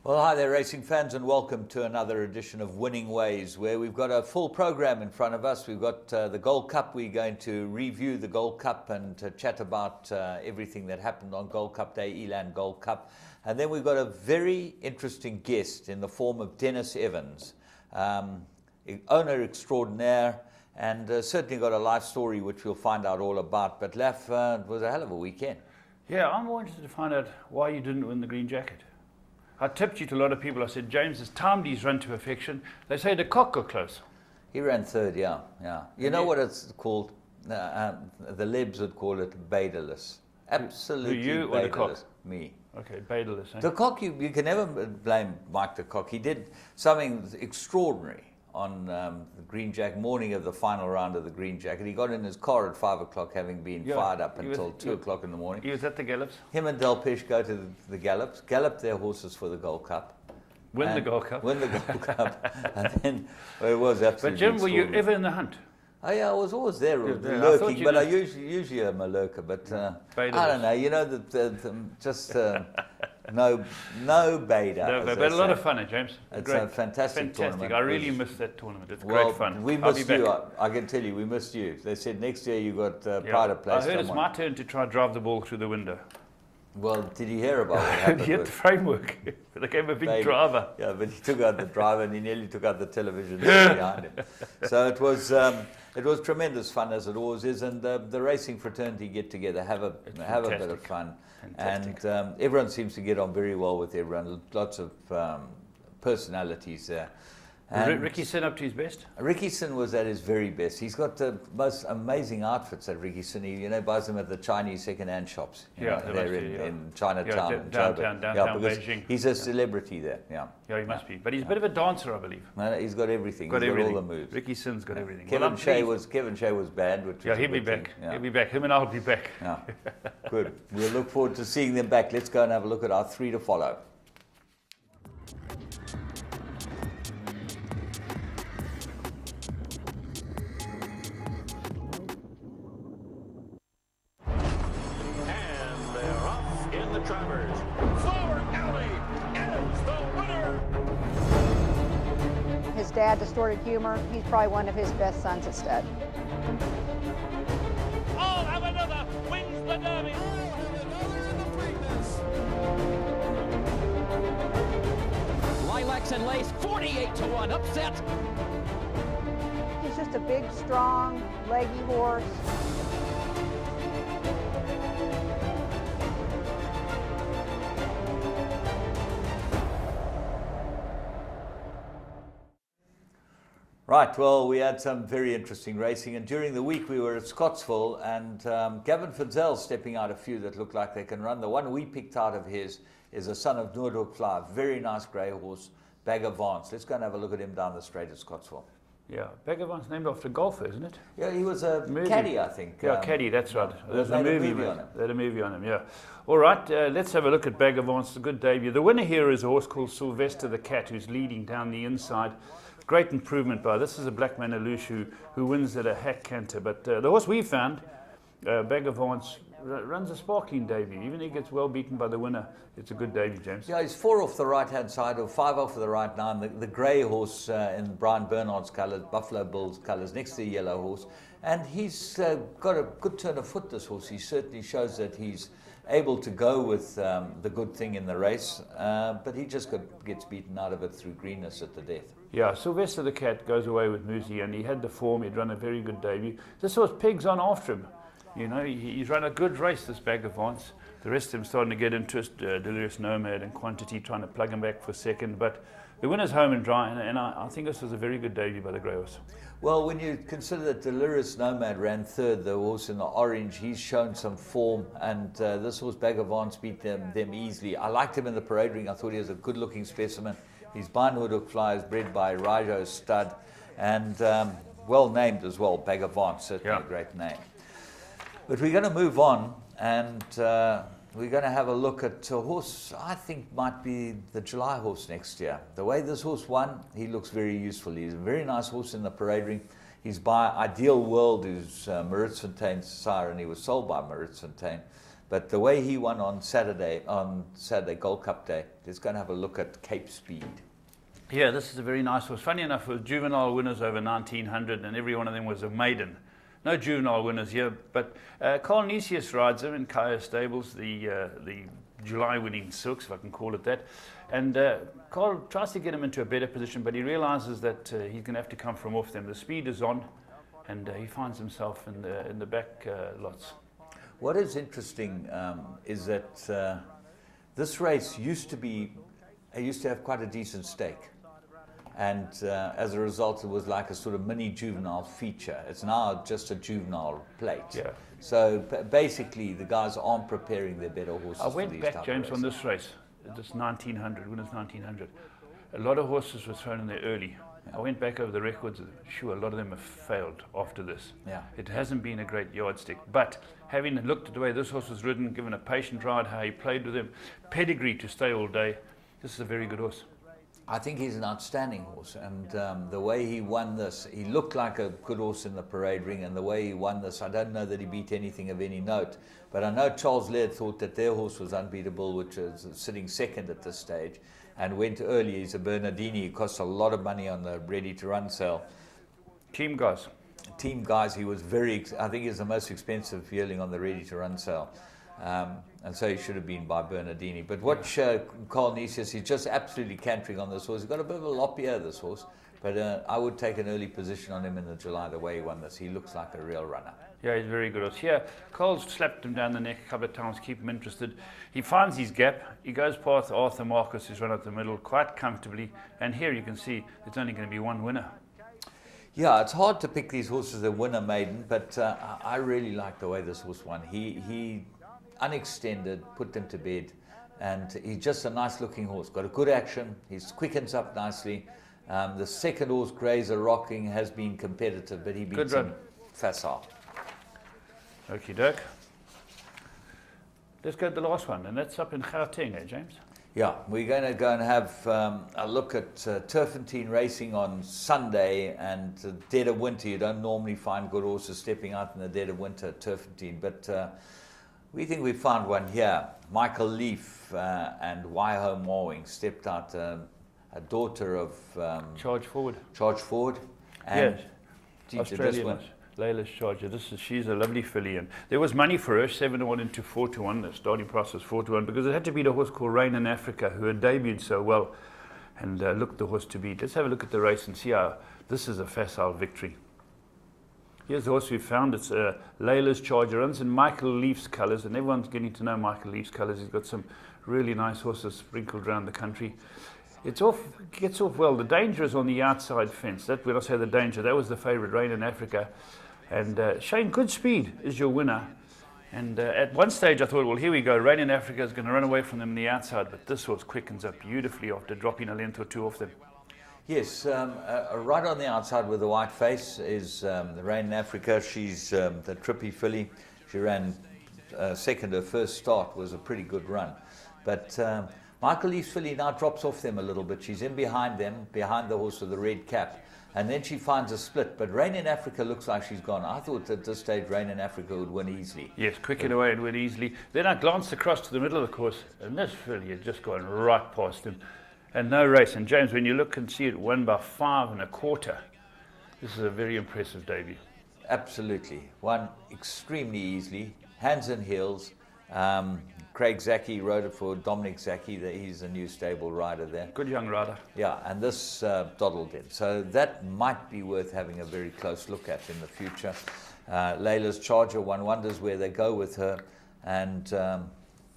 Well, hi there, racing fans, and welcome to another edition of Winning Ways, where we've got a full program in front of us. We've got the Gold Cup. We're going to review the Gold Cup and chat about everything that happened on Gold Cup Day, Eland Gold Cup. And then we've got a very interesting guest in the form of Dennis Evans, owner extraordinaire, and certainly got a life story which we'll find out all about. But Laf, it was a hell of a weekend. Yeah, I'm more interested to find out why you didn't win the green jacket. I tipped you to a lot of people. I said, James has timed his run to perfection. They say the cock got close. He ran third, yeah. You know what it's called? The Lebs would call it badeless. Absolutely you badeless. Or the cock? Me. Okay, badeless. Eh? The cock, you can never blame Mike the cock. He did something extraordinary on the green jacket, morning of the final round of the green jacket. He got in his car at 5 o'clock, having been fired up until 2 o'clock in the morning. He was at the Gallops? Him and Delpesh go to the Gallops, gallop their horses for the Gold Cup. Win the Gold Cup. Win the Gold Cup. And then, well, it was absolutely But Jim, were you ever in the hunt? Oh yeah, I was always there lurking, but I usually am a lurker. But I don't know, you know, no Bader. No, but a lot of fun, James. It's great. a fantastic tournament. I really missed that tournament. It's well, great fun. We missed you. I can tell you, we missed you. They said next year you got pride of place. I heard it's my turn to try drive the ball through the window. Well, did you hear about what happened? He hit the framework. They gave him a big driver. Yeah, but he took out the driver and he nearly took out the television behind him. So it was tremendous fun, as it always is, and the racing fraternity get together, have a bit of fun. Fantastic. And everyone seems to get on very well with everyone. Lots of personalities there. Was Rickyson up to his best? Rickyson was at his very best. He's got the most amazing outfits at Rickyson. He buys them at the Chinese second-hand shops. There in Chinatown. Downtown Beijing. He's a celebrity there. Yeah, he must be. But he's a bit of a dancer, I believe. No, he's got everything. He's got all the moves. Rickyson's got everything. Kevin Shea was bad. He'll be back. He'll be back. Him and I'll be back. Yeah. Good. We'll look forward to seeing them back. Let's go and have a look at our 3 to follow. His dad, Distorted Humor, he's probably one of his best sons at stud. I'll have another, wins the Derby. I'll have another in the Preakness. Lilacs and Lace, 48 to 1, upset. He's just a big, strong, leggy horse. Right, well, we had some very interesting racing, and during the week we were at Scottsville, and Gavin Fidzel stepping out a few that look like they can run. The one we picked out of his is a son of Noordhoek Fly, very nice grey horse, Bag of Vance. Let's go and have a look at him down the straight at Scottsville. Yeah, Bag of Vance named after a golfer, isn't it? Yeah, he was a caddy, I think. Yeah, caddy, that's right. There's a movie on him. They had a movie on him, yeah. All right, let's have a look at Bag of Vance. It's a good debut. The winner here is a horse called Sylvester the Cat, who's leading down the inside. Great improvement by this is a black Manaloosh who wins at a hack canter. But the horse we found, Bag of Vance, runs a sparkling debut. Even if he gets well beaten by the winner, it's a good debut, James. Yeah, he's 4 off the right-hand side, or 5 off the right now. The grey horse in Brian Bernard's colours, Buffalo Bill's colours, next to the yellow horse. And he's got a good turn of foot, this horse. He certainly shows that he's able to go with the good thing in the race, but he just gets beaten out of it through greenness at the death. Yeah, Sylvester the Cat goes away with Musi, and he had the form. He'd run a very good debut. This horse pegs on after him. You know, he's run a good race, this Bag of Vance. The rest of them starting to get interest, Delirious Nomad and Quantity trying to plug him back for second. But the winner's home and dry, and I think this was a very good debut by the grey horse. Well, when you consider that Delirious Nomad ran third, the horse in the orange, he's shown some form, and this horse Bag of Vance beat them easily. I liked him in the parade ring. I thought he was a good-looking specimen. His Noordhoek Fly is bred by Rijo Stud, and well named as well, Bag of Vance, certainly a great name. But we're going to move on, and we're going to have a look at a horse I think might be the July horse next year. The way this horse won, he looks very useful. He's a very nice horse in the parade ring. He's by Ideal World, who's Maurits Fontaine's sire, and he was sold by Maurits Fontaine. But the way he won on Saturday Gold Cup Day, let's go and have a look at Cape Speed. Yeah, this is a very nice horse. Funny enough, with juvenile winners over 1900, and every one of them was a maiden. No juvenile winners here, but Carl Nisius rides him in Kaya Stables, the July winning Silks, if I can call it that. And Carl tries to get him into a better position, but he realizes that he's going to have to come from off them. The speed is on, and he finds himself in the back lots. What is interesting is that this race used to have quite a decent stake. And as a result, it was like a sort of mini juvenile feature. It's now just a juvenile plate. Yeah. So basically, the guys aren't preparing their better horses. I went back, James, on this race. This 1900, winners 1900. A lot of horses were thrown in there early. I went back over the records. Sure, a lot of them have failed after this. Yeah. It hasn't been a great yardstick. But having looked at the way this horse was ridden, given a patient ride, how he played with him, pedigree to stay all day, this is a very good horse. I think he's an outstanding horse, and the way he won this, he looked like a good horse in the parade ring, and the way he won this, I don't know that he beat anything of any note, but I know Charles Laird thought that their horse was unbeatable, which is sitting second at this stage, and went early. He's a Bernardini. He cost a lot of money on the ready-to-run sale. Team guys, he was I think he's the most expensive yearling on the ready-to-run sale. And so he should have been by Bernardini. But watch Carl Nisius, he's just absolutely cantering on this horse. He's got a bit of a lop here, this horse, but I would take an early position on him in the July, the way he won this. He looks like a real runner. yeah, he's very good horse. Here, Carl's slapped him down the neck a couple of times, keep him interested. He finds his gap. He goes past Arthur Marcus, who's run up the middle quite comfortably. And here you can see there's only going to be one winner. Yeah, it's hard to pick these horses that win a maiden, but I really like the way this horse won. He unextended, put them to bed, and he's just a nice looking horse, got a good action, he quickens up nicely. The second horse, Grazer Rocking, has been competitive, but he beats him facile. Okie doke. Let's go to the last one, and that's up in Gauteng, eh, James? Yeah, we're going to go and have a look at Turfentine racing on Sunday, and dead of winter. You don't normally find good horses stepping out in the dead of winter at Turfentine, but we think we found one here. Michael Leaf and Waiho Mawing stepped out, a daughter of Charge Forward. And Yes, Australian. Layla's Charger. She's a lovely filly, and there was money for her, 7-1 into 4-1. The starting price was 4-1 because it had to beat a horse called Rain in Africa, who had debuted so well, and looked the horse to beat. Let's have a look at the race and see how this is a facile victory. Here's the horse we found. It's Layla's Charger, runs in Michael Leaf's colours, and everyone's getting to know Michael Leaf's colours. He's got some really nice horses sprinkled around the country. Gets off well. The danger is on the outside fence. That, when I say the danger, that was the favourite, Rain in Africa. And Shane Goodspeed is your winner. And at one stage I thought, well, here we go. Rain in Africa is going to run away from them on the outside, but this horse quickens up beautifully after dropping a length or two off them. Yes, right on the outside with the white face is the Rain in Africa. She's the trippy filly. She ran second. Her first start was a pretty good run. But Michael Leaf's filly now drops off them a little bit. She's in behind them, behind the horse with the red cap. And then she finds a split. But Rain in Africa looks like she's gone. I thought at this stage Rain in Africa would win easily. Yes, quicken away and win easily. Then I glanced across to the middle of the course, and this filly had just gone right past him. And no race. And James, when you look and see it won by 5 1/4, this is a very impressive debut. Absolutely. Won extremely easily. Hands and heels. Craig Zaki rode it for Dominic Zaki. He's a new stable rider there. Good young rider. Yeah, and this Doddle did. So that might be worth having a very close look at in the future. Layla's Charger, one wonders where they go with her. And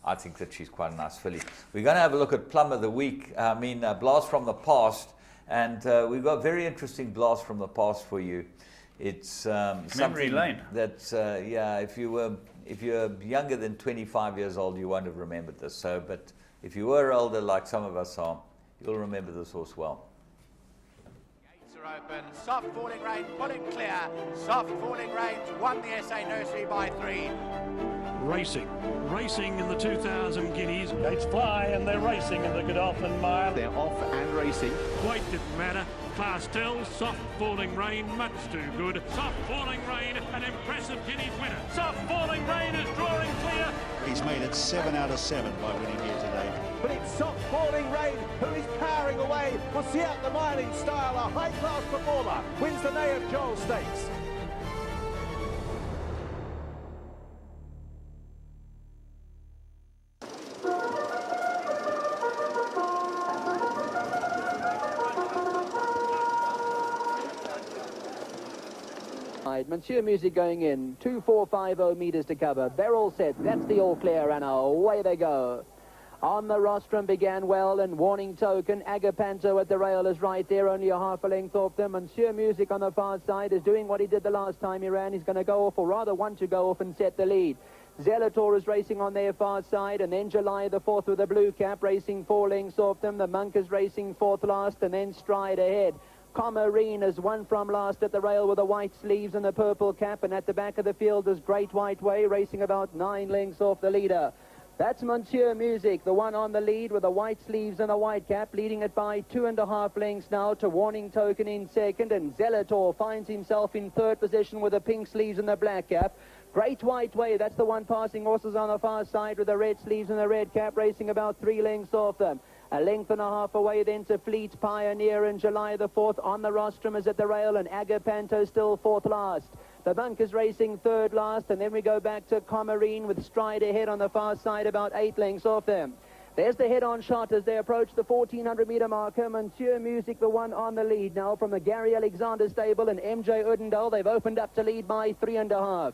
I think that she's quite a nice filly. We're going to have a look at Plum of the Week. Blast from the Past. And we've got very interesting Blast from the Past for you. It's Memory lane. That, if you're younger than 25 years old, you won't have remembered this. So, but if you were older, like some of us are, you'll remember this horse well. Gates are open. Soft falling rain, pulling clear. Soft falling rains won the SA Nursery by 3. Racing in the 2,000 guineas. Gates fly and they're racing in the Godolphin Mile. They're off and racing. Weight didn't matter. class tells. Soft Falling Rain, much too good. Soft Falling Rain, an impressive Guineas winner. Soft Falling Rain is drawing clear. He's made it 7 out of 7 by winning here today. But it's Soft Falling Rain who is powering away. We'll see out the miling style. A high-class performer wins the Nay of Joel Stakes. Monsieur Music going in, 2450 metres to cover. They're all set. That's the all clear, and away they go. On the rostrum began well, and Warning Token. Agapanto at the rail is right there, only a half a length off them. Monsieur Music on the far side is doing what he did the last time he ran. He's going to go off, or rather want to go off and set the lead. Zelator is racing on their far side, and then July the 4th with a blue cap, racing 4 lengths off them. The Monk is racing 4th last, and then Stride ahead. Comarine is one from last at the rail with the white sleeves and the purple cap, and at the back of the field is Great White Way, racing about 9 lengths off the leader. That's Monsieur Music, the one on the lead with the white sleeves and the white cap, leading it by 2.5 lengths now to Warning Token in second, and Zelator finds himself in third position with the pink sleeves and the black cap. Great White Way, that's the one passing horses on the far side with the red sleeves and the red cap, racing about 3 lengths off them. A length and a half away then to Fleet Pioneer in July the 4th. On the rostrum is at the rail, and Agapanto still 4th last. The Monk is racing 3rd last, and then we go back to Comarine with Stride ahead on the far side, about 8 lengths off them. There's the head-on shot as they approach the 1400-metre marker. Monsieur Music, the one on the lead now from the Gary Alexander stable, and MJ Udendal. They've opened up to lead by 3.5.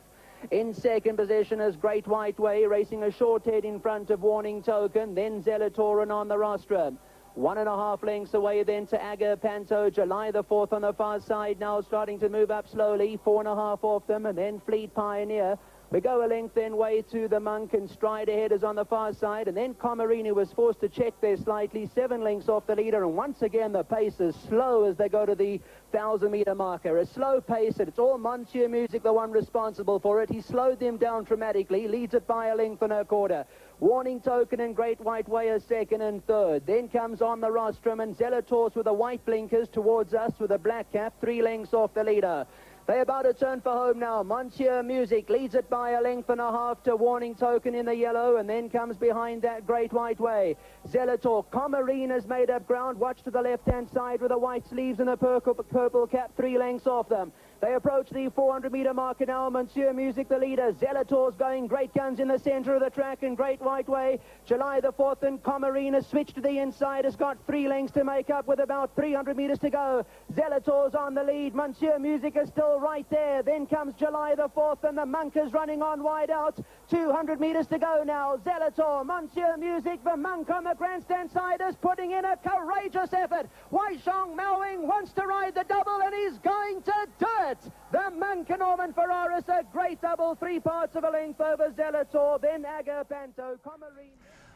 In second position is Great White Way, racing a short head in front of Warning Token, then Zelatoran on the rostrum. 1.5 lengths away then to Agapanto. July the 4th on the far side now, starting to move up slowly, 4.5 off them, and then Fleet Pioneer. We go a length then way to the Monk, and Stride ahead is on the far side, and then Comarini was forced to check there slightly, 7 lengths off the leader, and once again the pace is slow as they go to the 1,000-metre marker. A slow pace, and it's all Monsieur Music, the one responsible for it. He slowed them down dramatically, leads it by 1 length and a quarter. Warning Token and Great White Way are second and third. Then comes on the rostrum, and Zelators with the white blinkers towards us with a black cap, 3 lengths off the leader. They're about to turn for home now. Monsieur Music leads it by 1.5 lengths to Warning Token in the yellow, and then comes behind that Great White Way. Zelator. Comarine has made up ground. Watch to the left-hand side with the white sleeves and a purple cap, 3 lengths off them. They approach the 400-metre marker now. Monsieur Music, the leader. Zelator's going great guns in the centre of the track, and Great White Way. July the 4th, and Comarine has switched to the inside, has got 3 lengths to make up with about 300 metres to go. Zelator's on the lead. Monsieur Music is still right there. Then comes July the 4th, and the Monk is running on wide out. 200 metres to go now. Zelator, Monsieur Music, the Monk on the grandstand side is putting in a courageous effort. Waishong Mowing wants to ride the double, and he's going to do it. The Monk and Norman Ferraris, a great double, 3 parts of a length over Zelator, then Agapanto, Comarine.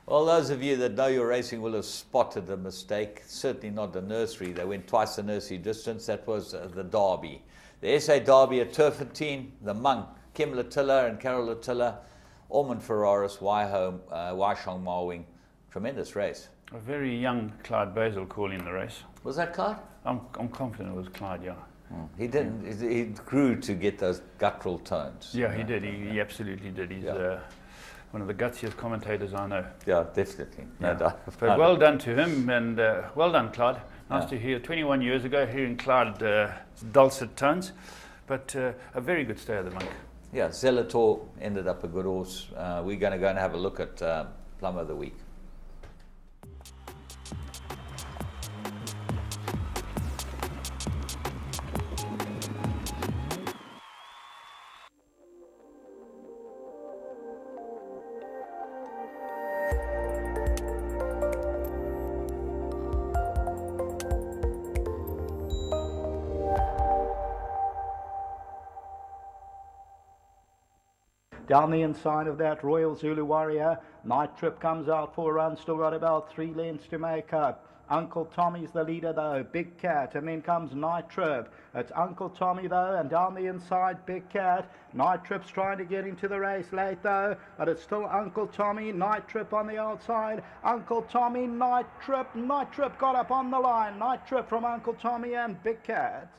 Well, those of you that know your racing will have spotted the mistake. Certainly not the nursery. They went twice the nursery distance. That was the Derby. The SA Derby at Turfentine, the Monk, Kim Latilla and Carol Latilla, Ormond Ferraris, Waishong Mowing. Tremendous race. A very young Clyde Basil calling the race. Was that Clyde? I'm confident it was Clyde, yeah. He didn't. He grew to get those guttural tones. Yeah, he did. He absolutely did. He's one of the gutsiest commentators I know. Yeah, definitely. No doubt. But well done to him, and well done, Clyde. Nice to hear. 21 years ago, hearing Clyde's dulcet tones, but a very good stay of the Monk. Yeah, Zelator ended up a good horse. We're going to go and have a look at Plum of the Week. Down the inside of that, Royal Zulu Warrior. Night Trip comes out for a run, still got about 3 lengths to make up. Uncle Tommy's the leader though, Big Cat, and then comes Night Trip. It's Uncle Tommy though, and down the inside, Big Cat. Night Trip's trying to get into the race late though, but it's still Uncle Tommy, Night Trip on the outside. Uncle Tommy, Night Trip got up on the line. Night Trip from Uncle Tommy and Big Cat.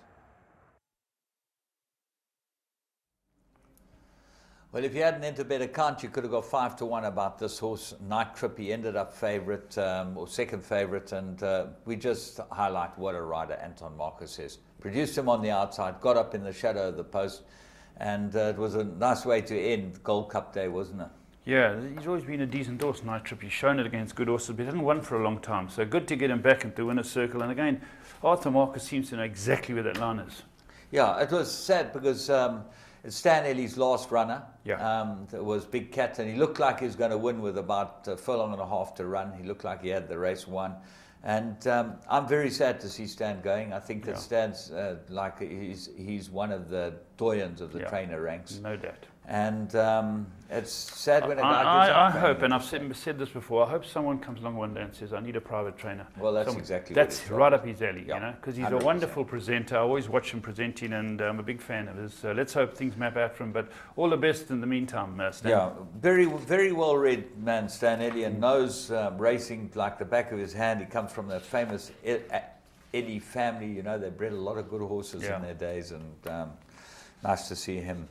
Well, if you hadn't entered a better count, you could have got 5 to 1 about this horse. Night Trip, he ended up favourite, or second favourite, and we just highlight what a rider Anton Marcus is. Produced him on the outside, got up in the shadow of the post, and it was a nice way to end Gold Cup Day, wasn't it? Yeah, he's always been a decent horse, Night Trip. He's shown it against good horses, but he hasn't won for a long time. So good to get him back into the winner's circle. And again, Arthur Marcus seems to know exactly where that line is. Yeah, it was sad because it's Stan Ellie's last runner. Yeah. It was Big Cat, and he looked like he was going to win with about a furlong and a half to run. He looked like he had the race won. And I'm very sad to see Stan going. I think that Stan's like he's one of the doyens of the trainer ranks. No doubt. And it's sad when a guy gives up. I hope, and I've said this before, I hope someone comes along one day and says, I need a private trainer. Well, that's exactly that's what right up his alley, yeah, you know, because he's 100%. a wonderful presenter. I always watch him presenting, and I'm a big fan of his. Let's hope things map out for him, but all the best in the meantime, Stan. Yeah, very, very well-read man, Stan Ellie, and knows racing like the back of his hand. He comes from the famous Eddie family. You know, they bred a lot of good horses in their days, and nice to see him.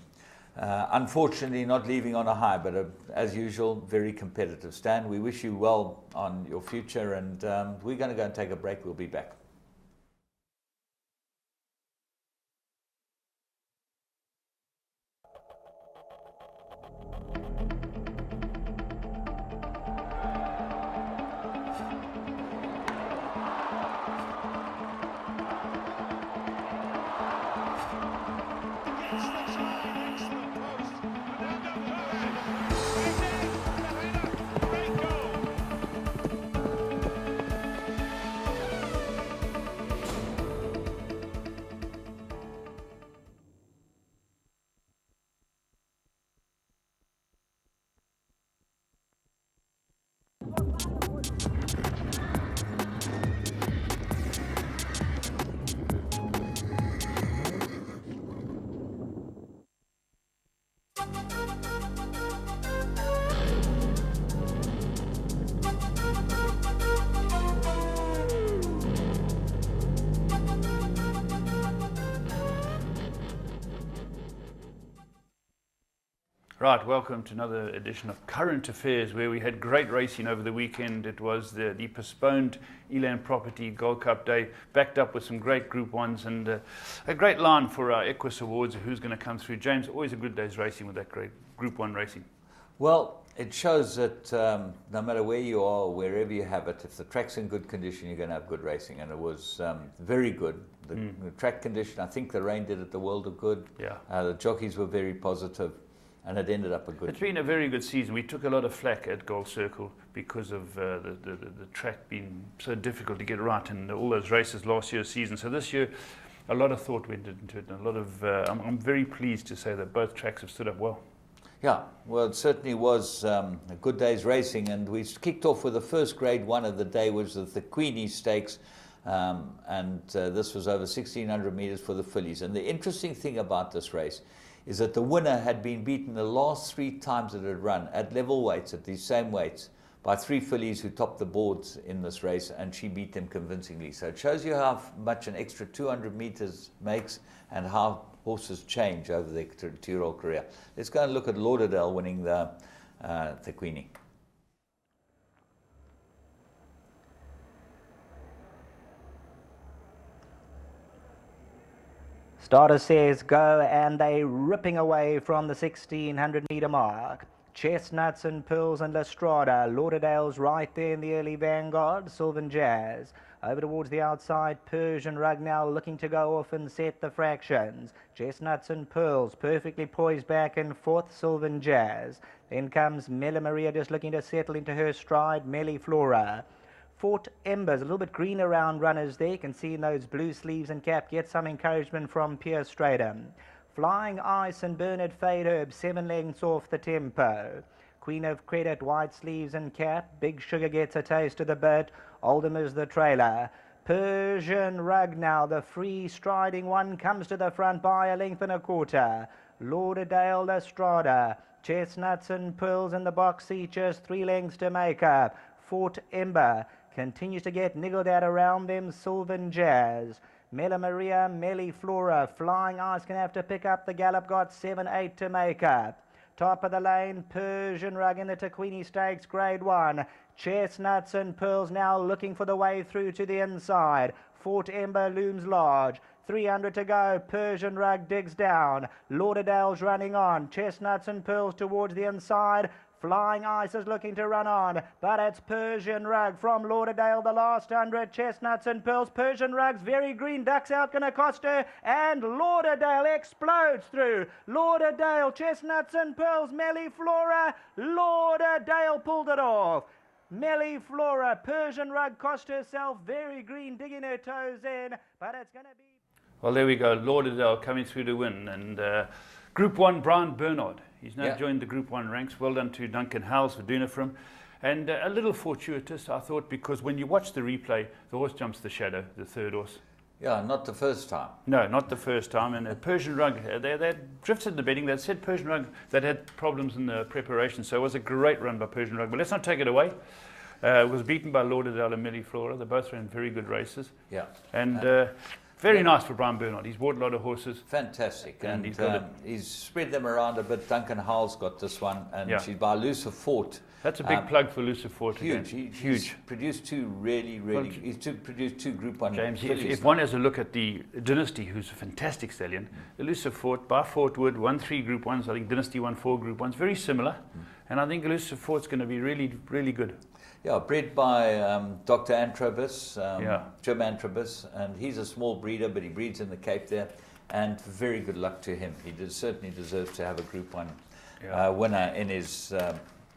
Unfortunately, not leaving on a high, but as usual, very competitive. Stan, we wish you well on your future, and we're going to go and take a break. We'll be back. Right, welcome to another edition of Current Affairs, where we had great racing over the weekend. It was the postponed Eland Property Gold Cup Day, backed up with some great Group 1s, and a great line for our Equus Awards, who's going to come through. James, always a good day's racing with that great Group 1 racing. Well, it shows that no matter where you are or wherever you have it, if the track's in good condition, you're going to have good racing, and it was very good. The track condition, I think the rain did it the world of good. Yeah. The jockeys were very positive. And it ended up a good. It's been a very good season. We took a lot of flack at Gold Circle because of the track being so difficult to get right, and all those races last year's season. So this year, a lot of thought went into it, and a lot of. I'm very pleased to say that both tracks have stood up well. Yeah, well, it certainly was a good day's racing, and we kicked off with the first Grade 1 of the day, which was the Queenie Stakes, and this was over 1,600 meters for the fillies. And the interesting thing about this race is that the winner had been beaten the last 3 times it had run at level weights, at these same weights, by 3 fillies who topped the boards in this race, and she beat them convincingly. So it shows you how much an extra 200 meters makes and how horses change over their two-year-old career. Let's go and look at Lauderdale winning the Queenie. Starter says go, and they ripping away from the 1,600 meter mark. Chestnuts and Pearls and Lestrada. Lauderdale's right there in the early vanguard. Sylvan Jazz. Over towards the outside, Persian Rug now looking to go off and set the fractions. Chestnuts and Pearls perfectly poised back and forth. Sylvan Jazz. Then comes Mela Maria just looking to settle into her stride. Melly Flora. Fort Embers, a little bit green around runners there. You can see in those blue sleeves and cap, get some encouragement from Pierre Stratum. Flying Ice and Bernard Fadeherb 7 lengths off the tempo. Queen of Credit, White Sleeves and Cap. Big Sugar gets a taste of the bit. Oldham is the trailer. Persian Rug now, the free striding one, comes to the front by a length and a quarter. Lauderdale Lestrada, Chestnuts and Pearls in the box seat, just 3 lengths to make up. Fort Ember continues to get niggled at around them. Sylvan Jazz, Mela Maria, Melly Flora, Flying Ice can have to pick up the gallop, got 7-8 to make up. Top of the lane, Persian Rug in the Taquini Stakes, Grade 1. Chestnuts and Pearls now looking for the way through to the inside. Fort Ember looms large. 300 to go. Persian Rug digs down. Lauderdale's running on. Chestnuts and Pearls towards the inside. Flying Ice is looking to run on, but it's Persian Rug from Lauderdale, the last 100. Chestnuts and Pearls. Persian Rug's very green, ducks out, gonna cost her, and Lauderdale explodes through. Lauderdale, Chestnuts and Pearls, Melly Flora. Lauderdale pulled it off. Melly Flora, Persian Rug cost herself, very green, digging her toes in, but it's gonna be... Well, there we go. Lauderdale coming through to win, and Group 1, Brian Bernard. He's now joined the Group 1 ranks. Well done to Duncan Howells for doing it for him. And a little fortuitous, I thought, because when you watch the replay, the horse jumps the shadow, the third horse. Yeah, not the first time. No, not the first time. And Persian Rug, they drifted in the betting. They said Persian Rug that had problems in the preparation. So it was a great run by Persian Rug. But let's not take it away. It was beaten by Lauderdale and Melly Flora. They both ran very good races. Yeah. And very nice for Brian Bernard. He's bought a lot of horses. Fantastic. And he's spread them around a bit. Duncan Howells got this one. And she's by Lucifer Fort. That's a big plug for Lucifer Fort. Huge. Huge. He's produced two really, he's produced two Group 1 James, fillies. if one has a look at the Dynasty, who's a fantastic stallion, the Lucifer Fort by Fort Wood won 3 Group 1s. I think Dynasty won 4 Group 1s. Very similar. And I think Lucifer Fort's going to be really, really good. Yeah, bred by Dr. Antrobus, Jim Antrobus, and he's a small breeder, but he breeds in the Cape there, and very good luck to him. He certainly deserves to have a Group 1 winner in his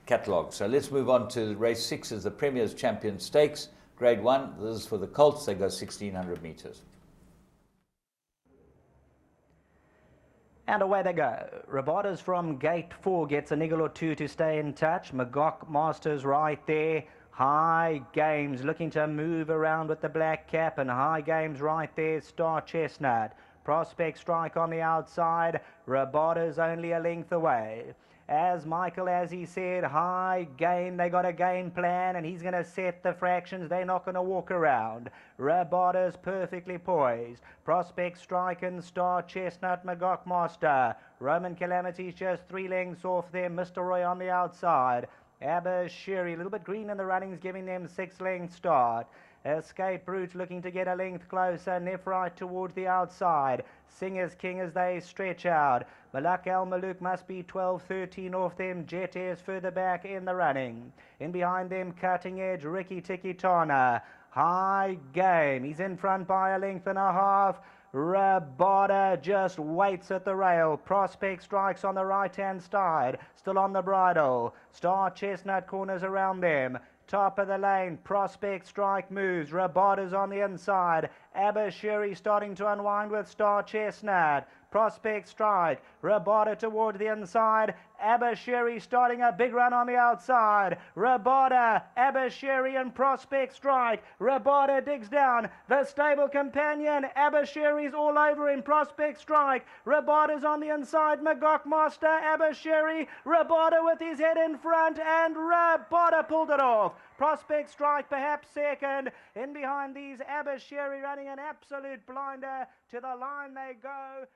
catalogue. So let's move on to race 6, is the Premier's Champion Stakes, Grade 1. This is for the colts. They go 1,600 metres. And away they go. Robotas from Gate 4 gets a niggle or two to stay in touch. Magog Masters right there. High Games looking to move around with the black cap, and High Games right there. Star Chestnut. Prospect Strike on the outside. Robotas only a length away. As Michael, as he said, High Game, they got a game plan, and he's going to set the fractions. They're not going to walk around. Rabota's perfectly poised. Prospect Strike and Star Chestnut, Magog Master. Roman Calamity's just 3 lengths off them. Mr. Roy on the outside. Abba Sherry, a little bit green in the runnings, giving them 6 length start. Escape Route looking to get a length closer. Nephrite towards the outside. Singer's King as they stretch out. Malak Al Maluk must be 12-13 off them. Jet is further back in the running. In behind them, Cutting Edge, Ricky Tikitana. High Game. He's in front by a length and a half. Rabada just waits at the rail. Prospect Strikes on the right-hand side. Still on the bridle. Star Chestnut corners around them. Top of the lane, Prospect Strike moves. Rabada's on the inside. Abba Sherry starting to unwind with Star Chestnut. Prospect Strike. Rabada toward the inside. Abba Sherry starting a big run on the outside. Rabada, Abba Sherry and Prospect Strike. Rabada digs down. The stable companion. Abba Sherry's all over him. Prospect Strike. Rabada's on the inside. Magog Master, Abba Sherry. Rabada with his head in front, and Rabada pulled it off. Prospect Strike perhaps second. In behind these, Abba Sherry running an absolute blinder. To the line they go.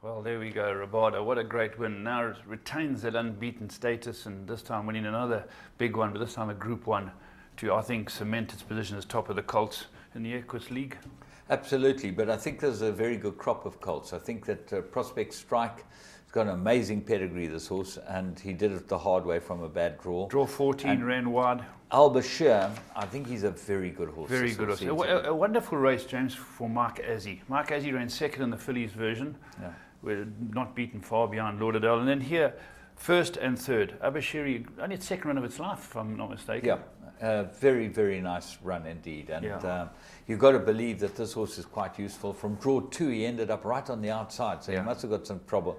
Well, there we go, Rabada. What a great win. Now it retains that unbeaten status, and this time winning another big one, but this time a Group 1 to, I think, cement its position as top of the colts in the Equus League. Absolutely, but I think there's a very good crop of colts. I think that Prospect Strike has got an amazing pedigree, this horse, and he did it the hard way from a bad draw. Draw 14, and ran wide. Al-Bashir, I think he's a very good horse. Very good horse. A wonderful race, James, for Mark Azzi. Mark Azzi ran second in the fillies version. Yeah. We're not beaten far behind Lauderdale. And then here, first and third. Abashiri, only its second run of its life, if I'm not mistaken. Yeah, Very, very nice run indeed. And you've got to believe that this horse is quite useful. From draw 2, he ended up right on the outside, so he must have got some trouble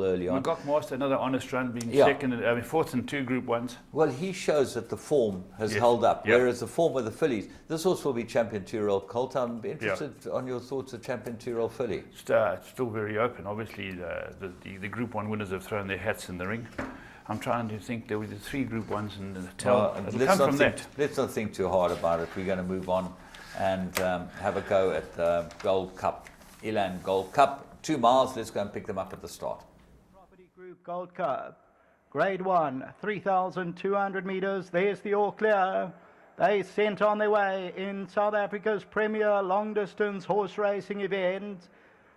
early on. McGock Master, another honest run, being second, fourth in 2 Group 1s. Well, he shows that the form has held up, whereas the form of the fillies, this horse will be Champion 2-year-old colt. I'm interested on your thoughts of Champion 2-year-old filly. It's still very open. Obviously, the Group 1 winners have thrown their hats in the ring. I'm trying to think. There were the 3 Group 1s and the tell. Let's not think too hard about it. We're going to move on and have a go at the Gold Cup, Elan Gold Cup. 2 miles. Let's go and pick them up at the start. Property Group Gold Cup, Grade 1, 3,200 metres. There's the all clear. They sent on their way in South Africa's premier long-distance horse racing event.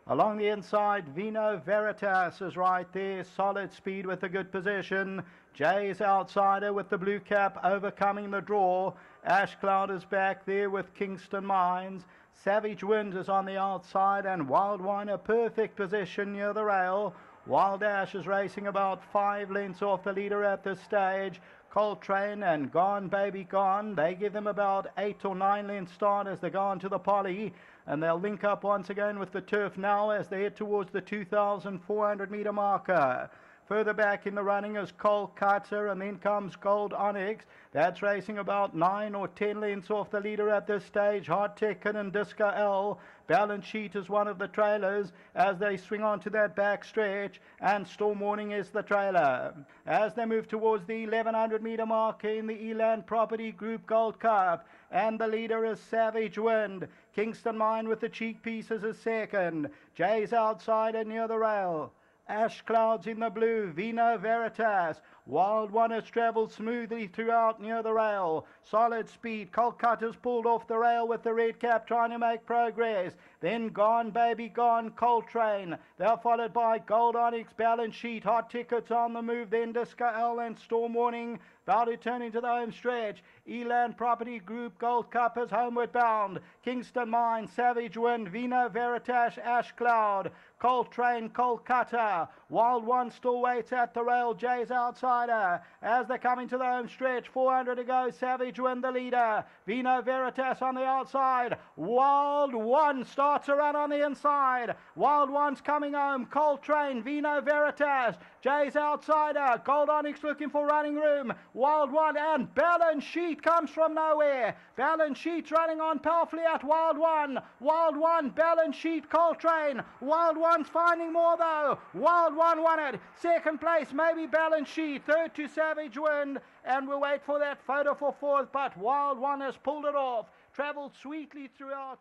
Along the inside, Vino Veritas is right there, solid speed with a good position. Jay's outsider with the blue cap overcoming the draw. Ash Cloud is back there with Kingston Mines. Savage Wind is on the outside and Wild Wine a perfect position near the rail. Wild Ash is racing about 5 lengths off the leader at this stage. Coltrane and Gone Baby Gone, they give them about 8 or 9 lengths start as they go on to the poly. And they'll link up once again with the turf now as they head towards the 2,400 metre marker. Further back in the running is Kolkata, and then comes Gold Onyx. That's racing about 9 or 10 lengths off the leader at this stage. Hard Ticket and Disco L. Balance Sheet is one of the trailers as they swing on to that back stretch, and Storm Warning is the trailer. As they move towards the 1,100 metre marker in the Eland Property Group Gold Cup, and the leader is Savage Wind. Kingston Mine with the cheek pieces is second. Jay's outsider near the rail. Ash Clouds in the blue, Vino Veritas. Wild One has travelled smoothly throughout near the rail. Solid speed. Kolkata's pulled off the rail with the red cap trying to make progress. Then Gone Baby Gone, Coltrane. They're followed by Gold Onyx, Balance Sheet, Hot Tickets on the move. Then Disco L and Storm Warning about to turn into the home stretch. Eland Property Group Gold Cup is homeward bound. Kingston Mine, Savage Wind, Vino Veritas, Ash Cloud. Coltrane, Kolkata. Wild One still waits at the rail. Jay's outsider. As they come into the home stretch, 400 to go. Savage Wind the leader. Vino Veritas on the outside. Wild One starts a run on the inside. Wild One's coming home. Coltrane, Vino Veritas. Jay's outsider. Gold Onyx looking for running room. Wild One and Balance Sheet comes from nowhere. Balance Sheet's running on powerfully at Wild One. Wild One, Balance Sheet, Coltrane. Wild One's finding more though. Wild One won it. Second place, maybe Balance Sheet. Third to Savage Wind. And we'll wait for that photo for fourth, but Wild One has pulled it off. Travelled sweetly throughout.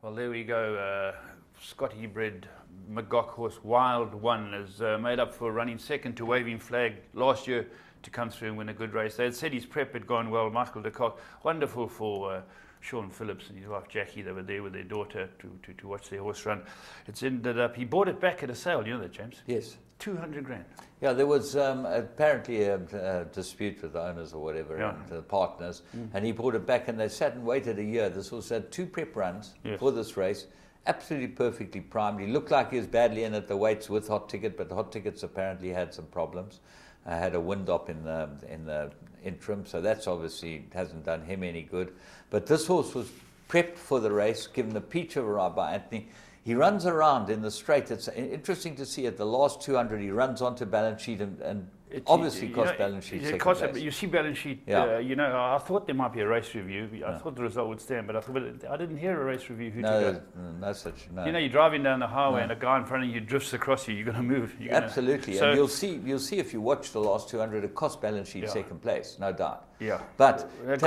Well, there we go. Scotty bred McGock horse Wild One is made up for running second to Waving Flag last year to come through and win a good race. They had said his prep had gone well. Michael de Kock, wonderful for Sean Phillips and his wife Jackie. They were there with their daughter to watch their horse run. It's ended up, he bought it back at a sale, you know that, James? Yes. 200 grand. Yeah, there was apparently a dispute with the owners or whatever, and the partners, and he bought it back, and they sat and waited a year. This horse had 2 prep runs for this race, absolutely perfectly primed. He looked like he was badly in at the weights with Hot Ticket, but the Hot Tickets apparently had some problems. Had a wind up in the interim, so that's obviously hasn't done him any good. But this horse was prepped for the race, given the peach of a ride by Anthony. He runs around in the straight. It's interesting to see at the last 200, he runs onto Balance Sheet and obviously cost Balance Sheet second place. You see Balance Sheet, I thought there might be a race review. I thought the result would stand, but I didn't hear a race review. No such. No. You know, you're driving down the highway and a guy in front of you drifts across you. You're going to move. Absolutely, and you'll see if you watch the last 200, it cost Balance Sheet second place, no doubt. Yeah, but it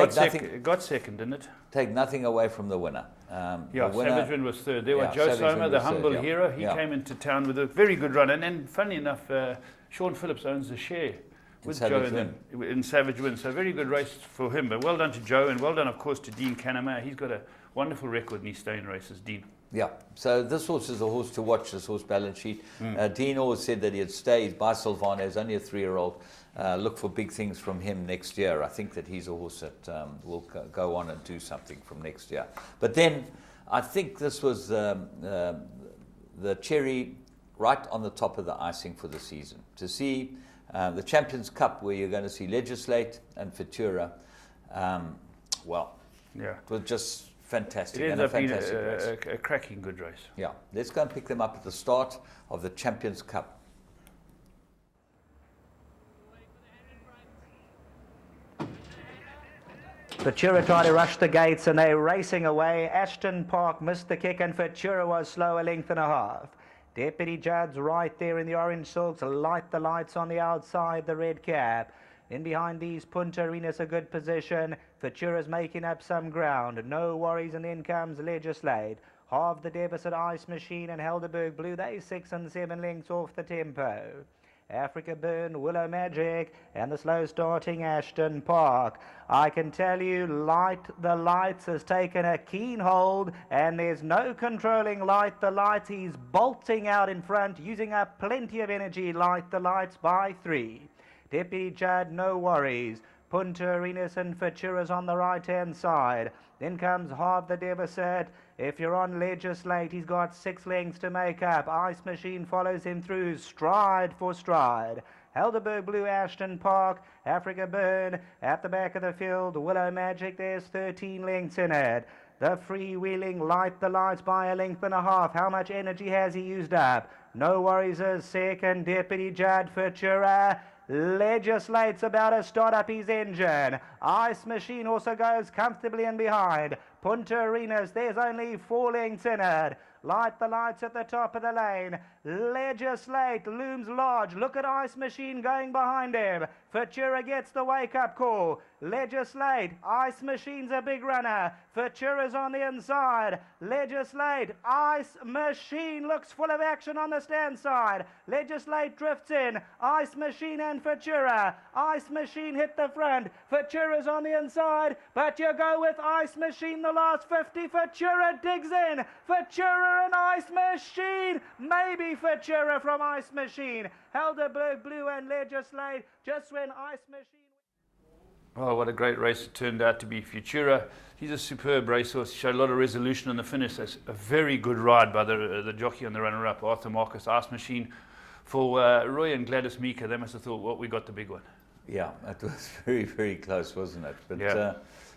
got second, didn't it? Take nothing away from the winner. Savage Wind was third. There was Joe Soma, the humble hero. He came into town with a very good run, and then, funnily enough, Sean Phillips owns a share with Joe in Savage Wind. So very good race for him. But well done to Joe, and well done, of course, to Dean Canamere. He's got a wonderful record in his staying races, Dean. Yeah, so this horse is a horse to watch, this horse Balance Sheet. Dean always said that he had stayed by Silvano. He's only a 3-year-old. Look for big things from him next year. I think that he's a horse that will go on and do something from next year. But then I think this was the cherry right on the top of the icing for the season. To see the Champions Cup, where you're going to see Legislate and Futura, Well, yeah, it was just fantastic. It and ended a up being fantastic race. a cracking good race. Yeah, let's go and pick them up at the start of the Champions Cup. Futura tried to rush the gates and they're racing away. Ashton Park missed the kick and Futura was slow, a length and a half. Deputy Judd's right there in the orange silks, light the lights on the outside, the red cap. In behind these, Punta Arenas a good position. Futura's making up some ground. No worries, and then comes Legislate. Half the deficit, Ice Machine and Helderberg Blue. They 6 and 7 lengths off the tempo. Africa Burn, Willow Magic, and the slow starting Ashton Park. I can tell you, Light the Lights has taken a keen hold, and there's no controlling Light the Lights. He's bolting out in front, using up plenty of energy. Light the Lights by 3. Deputy Judd, no worries. Punta Arenas and Futura's on the right-hand side. Then comes Half the Deficit. If you're on Legislate, he's got 6 lengths to make up. Ice Machine follows him through, stride for stride. Helderberg Blue, Ashton Park, Africa Burn at the back of the field. Willow Magic, there's 13 lengths in it. The freewheeling Light the Lights by a length and a half. How much energy has he used up? No worries, as second. Deputy Judd, Futura Legislate's about to start up his engine. Ice Machine also goes comfortably in behind. Punta Arenas, there's only 4 lengths in it. Light the Lights at the top of the lane. Legislate looms large. Look at Ice Machine going behind him. Futura gets the wake-up call. Legislate, Ice Machine's a big runner. Futura's on the inside. Legislate, Ice Machine looks full of action on the stand side. Legislate drifts in. Ice Machine and Futura. Ice Machine hit the front. Futura's on the inside, but you go with Ice Machine the last 50. Futura digs in. Futura and Ice Machine. Maybe Futura from Ice Machine. Helderberg Blue and Legislate just when Ice Machine... Oh, what a great race it turned out to be. Futura, he's a superb racehorse. He showed a lot of resolution in the finish. That's a very good ride by the jockey and the runner-up, Arthur Marcus. Ice Machine for Roy and Gladys Meeker. They must have thought, well, we got the big one. Yeah, it was very, very close, wasn't it? But yeah.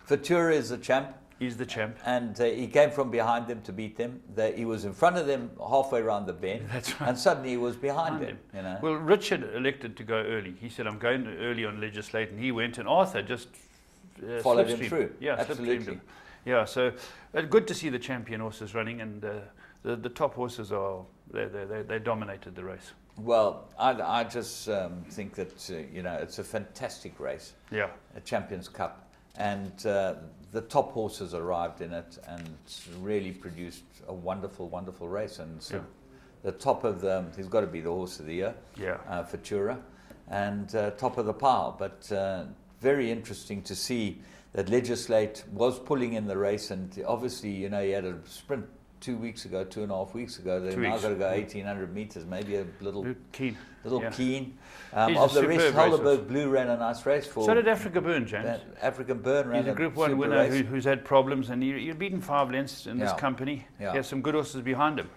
Futura is the champ. He's the champ. And he came from behind them to beat them. He was in front of them halfway around the bend. That's right. And suddenly he was behind them. You know? Well, Richard elected to go early. He said, I'm going early on Legislate. And he went, and Arthur just followed him through. Yeah, absolutely. Yeah, so good to see the champion horses running. And the top horses, they dominated the race. Well, I just think that, you know, it's a fantastic race. Yeah. A Champions Cup. And the top horses arrived in it and really produced a wonderful, wonderful race. And so the top of he's got to be the horse of the year, Futura, and top of the pile. But very interesting to see that Legislate was pulling in the race, and obviously, you know, he had a sprint 2.5 weeks ago. They've now got to go 1,800 meters, maybe a little keen. Of the rest, Helderberg Blue ran a nice race for. So did Africa Burn, James. African Burn ran. He's a Group 1 winner who's had problems, and you've beaten 5 lengths in this company. Yeah. He has some good horses behind him.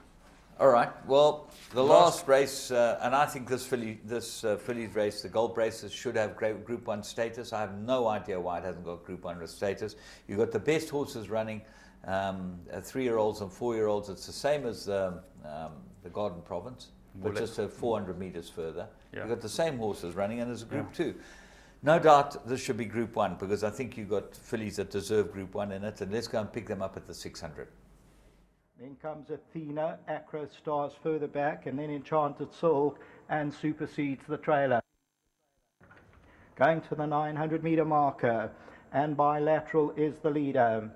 All right. Well, the last race, and I think this fillies race, the Gold Braces, should have Group 1 status. I have no idea why it hasn't got Group 1 status. You've got the best horses running. 3-year-olds and 4-year-olds. It's the same as the Garden Province, but just 400 meters further. You've got the same horses running, and there's a Group 2. No doubt this should be Group 1, because I think you've got fillies that deserve Group 1 in it, and let's go and pick them up at the 600. Then comes Athena, Acro Stars further back, and then Enchanted Silk and supersedes the trailer. Going to the 900 meter marker, and Bilateral is the leader.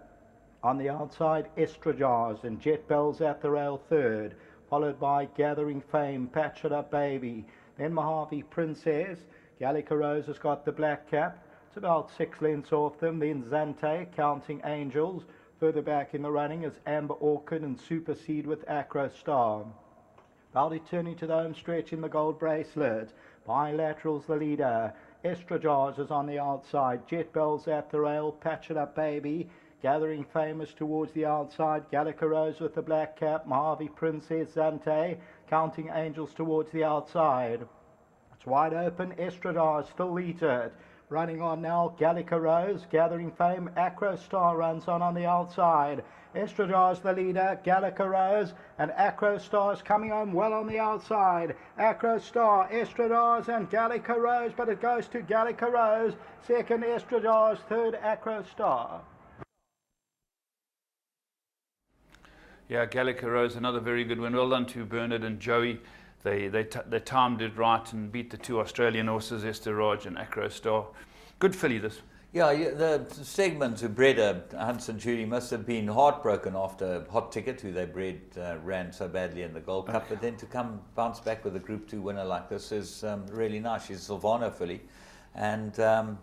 On the outside, Estrajars and Jet Bells at the rail third, followed by Gathering Fame, Patch It Up Baby. Then Mojave Princess. Gallica Rose has got the black cap. It's about 6 lengths off them. Then Zante, Counting Angels. Further back in the running is Amber Orchid and Supersede with Acro Star. About returning to the home stretch in the Gold Bracelet. Bilateral's the leader. Estrajars is on the outside. Jet Bells at the rail, Patch It Up Baby. Gathering Famous towards the outside, Gallica Rose with the black cap, Mojave Princess, Zante, Counting Angels towards the outside. It's wide open, Estradar still leads it. Running on now, Gallica Rose, gathering fame. Acro Star runs on the outside. Estradar's the leader, Gallica Rose, and Acro Star's coming home well on the outside. Acro Star, Estradar's and Gallica Rose, but it goes to Gallica Rose. Second, Estradar's. Third, Acro Star. Yeah, Gallica Rose, another very good win. Well done to Bernard and Joey. They timed it right and beat the two Australian horses, Esterage and Acro Star. Good filly, this. Yeah, the Stegmans who bred Hunts Judy must have been heartbroken after Hot Ticket, who they bred, ran so badly in the Gold Cup. But then to come bounce back with a Group 2 winner like this is really nice. She's a Silvano filly. And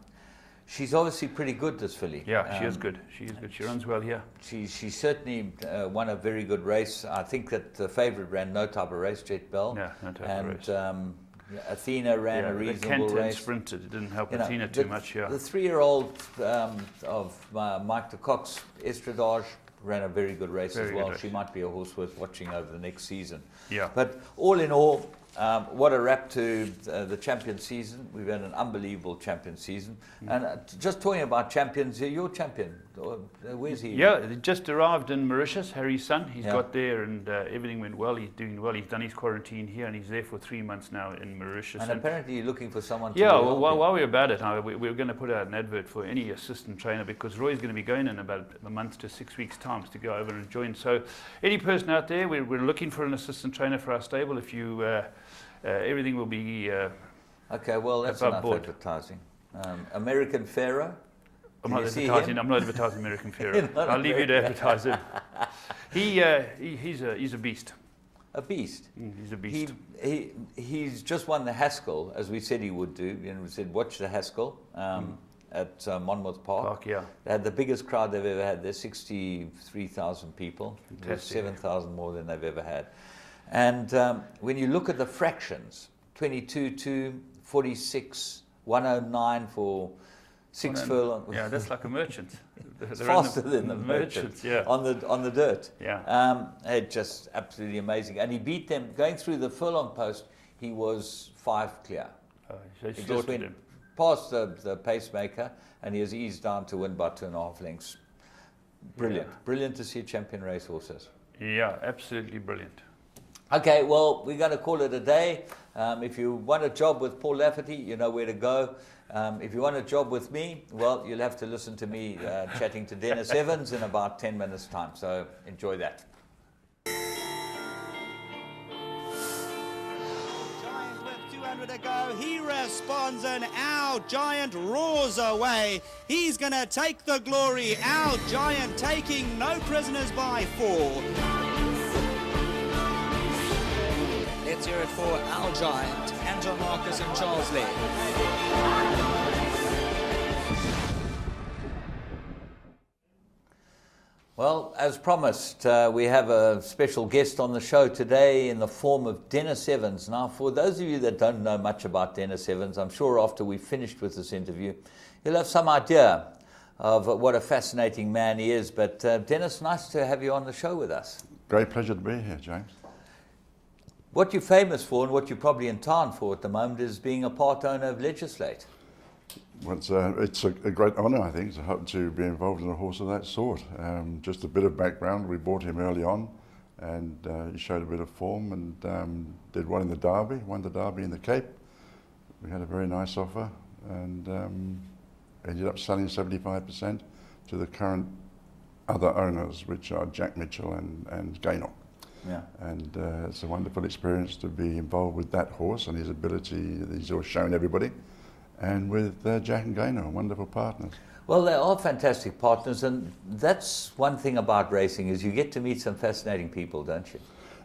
she's obviously pretty good, this filly. Yeah, she is good. She is good. She runs well here. She certainly won a very good race. I think that the favourite ran no type of race, Jet Bell. Yeah, no type of race. Athena ran a reasonable race. Sprinted. It didn't help Athena too much. Yeah. The 3-year-old of Mike de Cox, Estradage, ran a very good race as well. She might be a horse worth watching over the next season. Yeah. But all in all, what a wrap to the champion season. We've had an unbelievable champion season. And just talking about champions, your champion, where's he? Yeah, he just arrived in Mauritius, Harry's son. He's got there and everything went well. He's doing well. He's done his quarantine here and he's there for 3 months now in Mauritius. And apparently you're looking for someone to well, while we're about it, we're going to put out an advert for any assistant trainer because Roy's going to be going in about a month to 6 weeks' time to go over and join. So any person out there, we're looking for an assistant trainer for our stable. If you... everything will be okay, well, that's enough advertising. American Pharaoh. I'm not advertising American Pharaoh. I'll leave you to advertise him. He's a beast. A beast. He's a beast. He's just won the Haskell, as we said he would do. We said watch the Haskell at Monmouth Park. Yeah. They had the biggest crowd they've ever had. There's 63,000 people. There's 7,000 more than they've ever had. And when you look at the fractions, 22-2, 46, 109 for 6 furlong. Yeah, that's like a merchant. It's faster than the merchants on the dirt. Yeah. It's just absolutely amazing. And he beat them going through the furlong post. He was 5 clear. He just went him past the pacemaker, and he has eased down to win by 2.5 lengths. Brilliant, brilliant to see a champion racehorses. Yeah, absolutely brilliant. Okay, well, we're going to call it a day. If you want a job with Paul Lafferty, you know where to go. If you want a job with me, well, you'll have to listen to me chatting to Dennis Evans in about 10 minutes' time. So enjoy that. Giant with 200 to go. He responds and Our Giant roars away. He's going to take the glory. Our Giant taking no prisoners by 4. Let's hear it for Our Giant, Anton Marcus and Charles Lee. Well, as promised, we have a special guest on the show today in the form of Dennis Evans. Now, for those of you that don't know much about Dennis Evans, I'm sure after we've finished with this interview, you'll have some idea of what a fascinating man he is. But Dennis, nice to have you on the show with us. Great pleasure to be here, James. What you're famous for and what you're probably in town for at the moment is being a part owner of Legislate. Well, it's a great honour, I think, to be involved in a horse of that sort. Just a bit of background, we bought him early on and he showed a bit of form and did one in the Derby, won the Derby in the Cape. We had a very nice offer and ended up selling 75% to the current other owners, which are Jack Mitchell and Gaynor. Yeah. And it's a wonderful experience to be involved with that horse and his ability that he's always shown everybody, and with Jack and Gaynor, wonderful partners. Well, they are fantastic partners, and that's one thing about racing is you get to meet some fascinating people, don't you?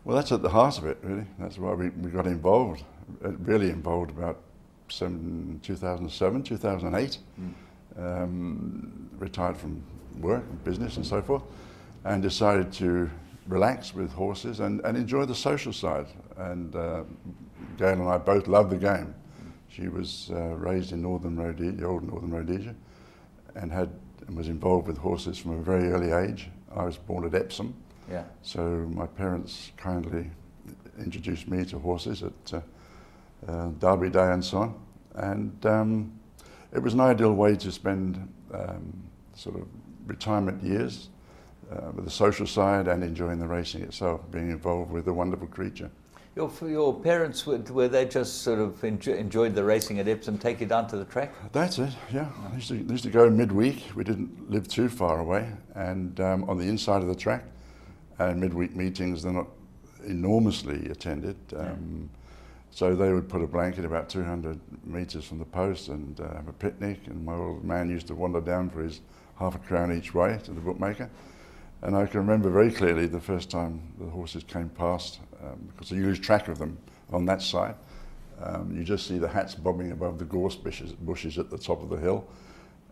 Well, that's at the heart of it, really. That's why we got involved, really involved about 2007, 2008. Retired from work and business and so forth, and decided to relax with horses and enjoy the social side. And Gail and I both love the game. She was raised in Northern Rhodesia, old Northern Rhodesia, and was involved with horses from a very early age. I was born at Epsom, so my parents kindly introduced me to horses at Derby Day and so on. And it was an ideal way to spend sort of retirement years with the social side and enjoying the racing itself, being involved with a wonderful creature. Your parents, were they just sort of enjoyed the racing at Epsom, take you down to the track? That's it, yeah. I used to go midweek. We didn't live too far away, and on the inside of the track, and midweek meetings, they're not enormously attended. So they would put a blanket about 200 metres from the post and have a picnic, and my old man used to wander down for his half a crown each way to the bookmaker. And I can remember very clearly the first time the horses came past, because you lose track of them on that side. You just see the hats bobbing above the gorse bushes at the top of the hill,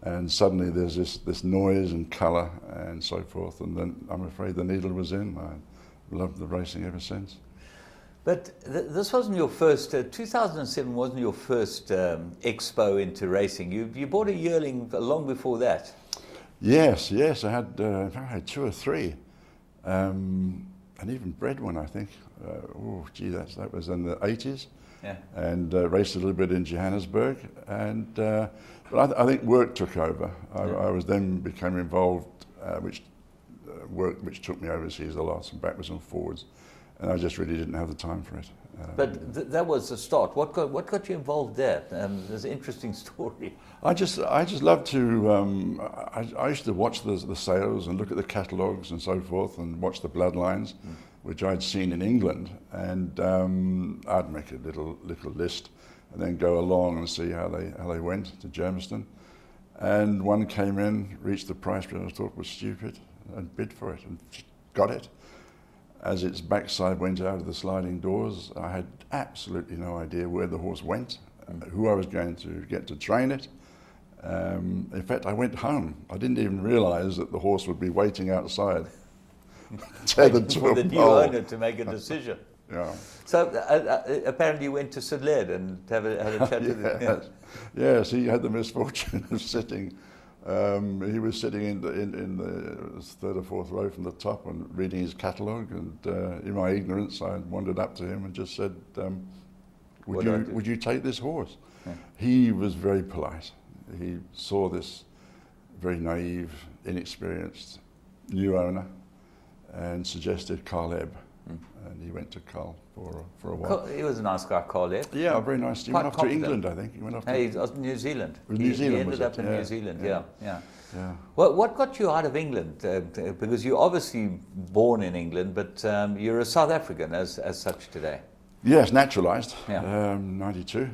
and suddenly there's this noise and colour and so forth, and then I'm afraid the needle was in. I loved the racing ever since. But this wasn't your first, 2007 wasn't your first expo into racing. You bought a yearling long before that. Yes, I had 2 or 3, and even bred one, I think. That was in the 80s. Yeah. And raced a little bit in Johannesburg, and but I think work took over. I was then became involved, which took me overseas a lot, and backwards and forwards, and I just really didn't have the time for it. But that was the start. What got you involved there? There's an interesting story. I just love to. I used to watch the sales and look at the catalogues and so forth, and watch the bloodlines, which I'd seen in England, and I'd make a little list, and then go along and see how they went to Germiston. And one came in, reached the price which I thought was stupid, and bid for it and got it. As its backside went out of the sliding doors, I had absolutely no idea where the horse went, who I was going to get to train it. In fact, I went home. I didn't even realise that the horse would be waiting outside, tethered to for the a new pole. owner to make a decision. Yeah. So apparently you went to St. Laird and had a chat with him. Yes, he had the misfortune of sitting. He was sitting in the third or fourth row from the top and reading his catalogue, and in my ignorance I wandered up to him and just said, would you take this horse? Yeah. He was very polite. He saw this very naive, inexperienced new owner and suggested Carl Ebb. And he went to Carl for a while. He was a nice guy, Carl Ebb. Yeah, very nice. He went off to England, I think. He went off to New Zealand. New Zealand, he ended up in yeah. New Zealand, yeah. What got you out of England? Because you're obviously born in England, but you're a South African as such today. Yes, naturalised, yeah. 92.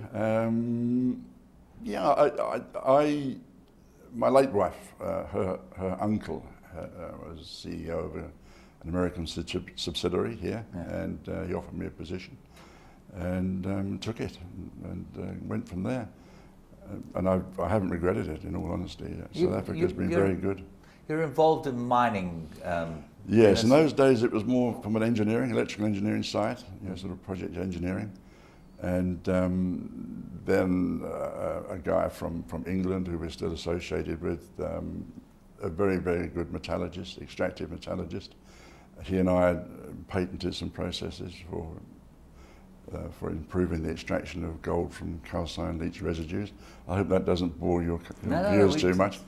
My late wife, her uncle was CEO of an American subsidiary here, and he offered me a position, and took it, and went from there. And I haven't regretted it, in all honesty. South Africa's been very good. You're involved in mining. Yes, in those days it was more from an electrical engineering side, sort of project engineering. And then a guy from England who we're still associated with, a very, very good metallurgist, extractive metallurgist. He and I had patented some processes for improving the extraction of gold from calcine leach residues. I hope that doesn't bore your viewers too much.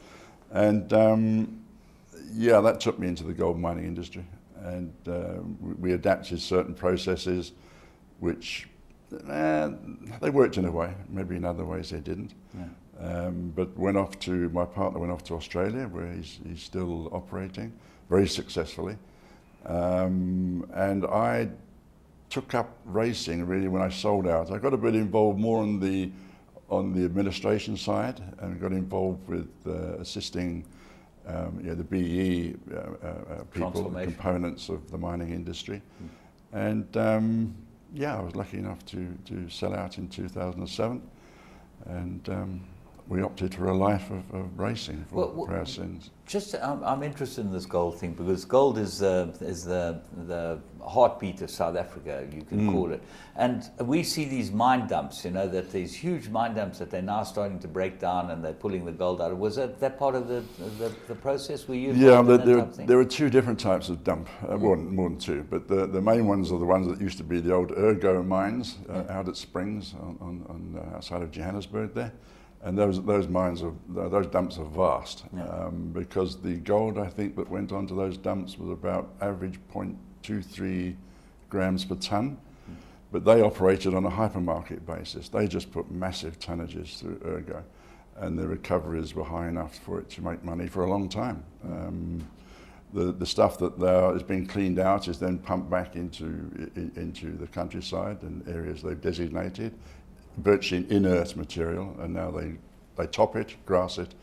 And that took me into the gold mining industry. And we adapted certain processes which they worked in a way, maybe in other ways they didn't. Yeah. But my partner went off to Australia, where he's still operating very successfully. And I took up racing really when I sold out. I got a bit involved more on the administration side, and got involved with assisting the BE people, the components of the mining industry. And I was lucky enough to sell out in 2007, and we opted for a life of racing for our sins. I'm interested in this gold thing, because gold is the heartbeat of South Africa, you can call it. And we see these mine dumps, that these huge mine dumps that they're now starting to break down, and they're pulling the gold out. Was that part of the process? Were you there were two different types of dump, more than two, but the main ones are the ones that used to be the old Ergo mines out at Springs on outside of Johannesburg there. And those mines are, those dumps are vast, because the gold, I think, that went onto those dumps was about average 0.23 grams per tonne. But they operated on a hypermarket basis. They just put massive tonnages through Ergo, and the recoveries were high enough for it to make money for a long time. The stuff that is being cleaned out is then pumped back into the countryside and areas they've designated, virtually inert material, and now they top it, grass it,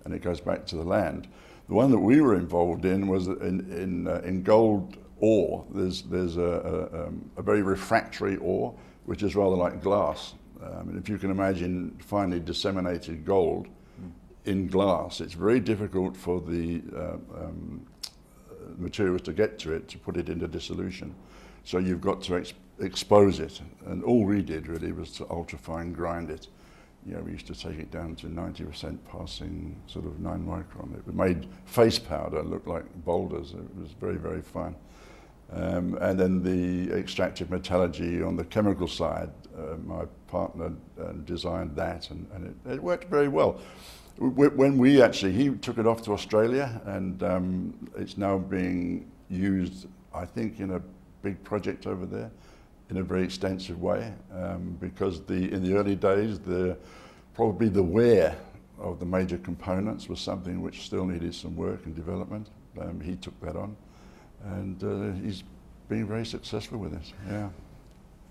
and it goes back to the land. The one that we were involved in was in gold ore. There's a very refractory ore, which is rather like glass. And if you can imagine finely disseminated gold in glass, it's very difficult for the materials to get to it, to put it into dissolution. So you've got to expose it. And all we did really was to ultrafine grind it. You know, we used to take it down to 90% passing sort of 9 micron. It made face powder look like boulders. It was very, very fine. And then the extractive metallurgy on the chemical side, my partner designed that, and it worked very well. When he took it off to Australia, and it's now being used, I think, in a big project over there in a very extensive way, because in the early days, probably the wear of the major components was something which still needed some work and development. He took that on, and he's been very successful with it. Yeah.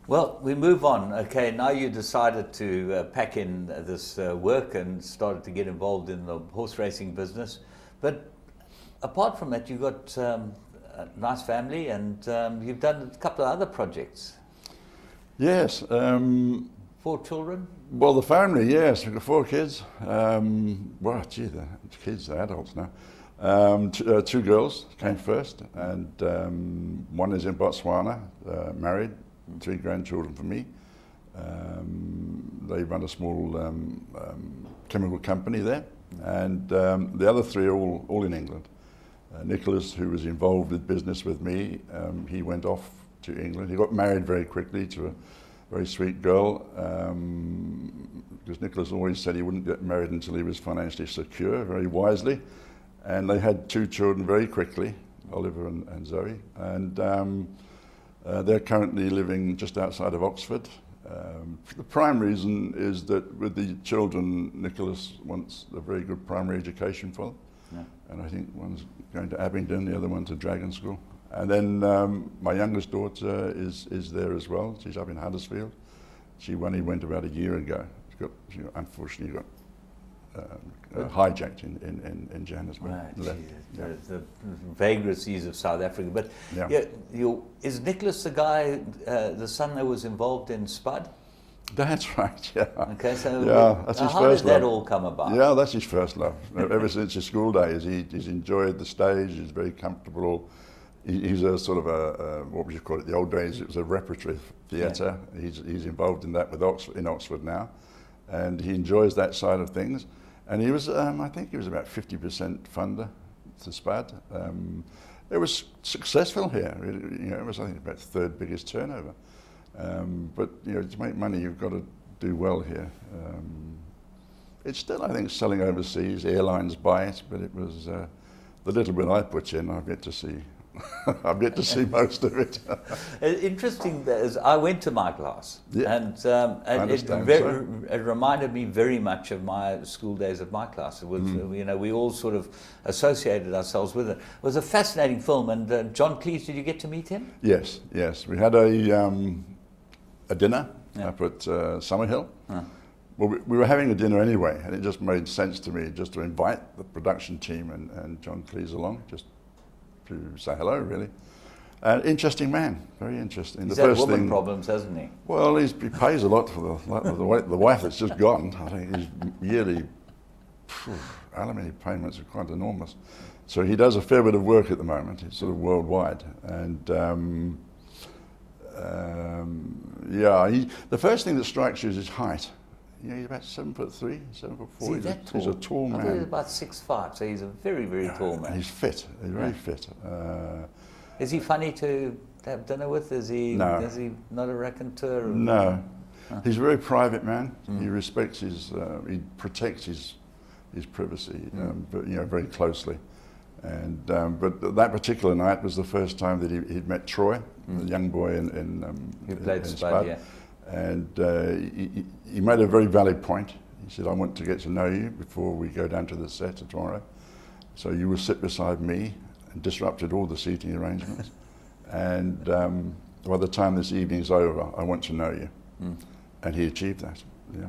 Well, we move on. Okay, now you decided to pack in this work and started to get involved in the horse racing business. But apart from that, you've got a nice family, and you've done a couple of other projects. Yes. 4 children? Well, the family, yes. We've got 4 kids. Well, gee, the kids are adults now. 2 girls came first, and one is in Botswana, married, 3 grandchildren for me. They run a small chemical company there, and the other 3 are all in England. Nicholas, who was involved with business with me, he went off to England. He got married very quickly to a very sweet girl, because Nicholas always said he wouldn't get married until he was financially secure, very wisely. And they had 2 children very quickly, Oliver and Zoe. And they're currently living just outside of Oxford. The prime reason is that with the children, Nicholas wants a very good primary education for them. Yeah. And I think one's going to Abingdon, the other one's to Dragon School. And then my youngest daughter is there as well. She's up in Huddersfield. She only went about a year ago. She unfortunately got hijacked in Johannesburg. Right, the vagrancies of South Africa. But is Nicholas the guy, the son that was involved in Spud? That's right, yeah. Okay, so that's his how first did that love. all come about? Yeah, that's his first love. Ever since his school days, he's enjoyed the stage, he's very comfortable. He's a sort of a what would you call it? The old days, it was a repertory theatre. Yeah. He's involved in that with Oxford now, and he enjoys that side of things. And he was, I think he was about 50% funder to Spud. It was successful here. It was, I think, about the 3rd biggest turnover. But to make money, you've got to do well here. It's still, I think, selling overseas. Airlines buy it, but it was the little bit I put in. I've yet to see. I've yet to see most of it. Interesting is I went to my class, and it reminded me very much of my school days at my class. It was, we all sort of associated ourselves with it. It was a fascinating film, and John Cleese, did you get to meet him? Yes. We had a dinner up at Summerhill. Well, we were having a dinner anyway, and it just made sense to me just to invite the production team and John Cleese along, just to say hello, really. Interesting man, very interesting. He's had woman problems, hasn't he? Well, he pays a lot for the wife that's just gone. I think his yearly alimony payments are quite enormous. So he does a fair bit of work at the moment. It's sort of worldwide. And the first thing that strikes you is his height. He's about 7'3", 7'4". Is that tall? He's a tall man. I thought he was about 6'5", so he's a very, very tall man. He's fit. He's very fit. Is he funny to have dinner with? Is he? No. Is he not a raconteur? No. He's a very private man. He respects he protects his privacy, but very closely. And but that particular night was the first time that he'd met Troy, the young boy He played in Spud, yeah. And he made a very valid point. He said, "I want to get to know you before we go down to the set tomorrow. So you will sit beside me," and disrupted all the seating arrangements. And by the time this evening's over, I want to know you. And he achieved that. Yeah.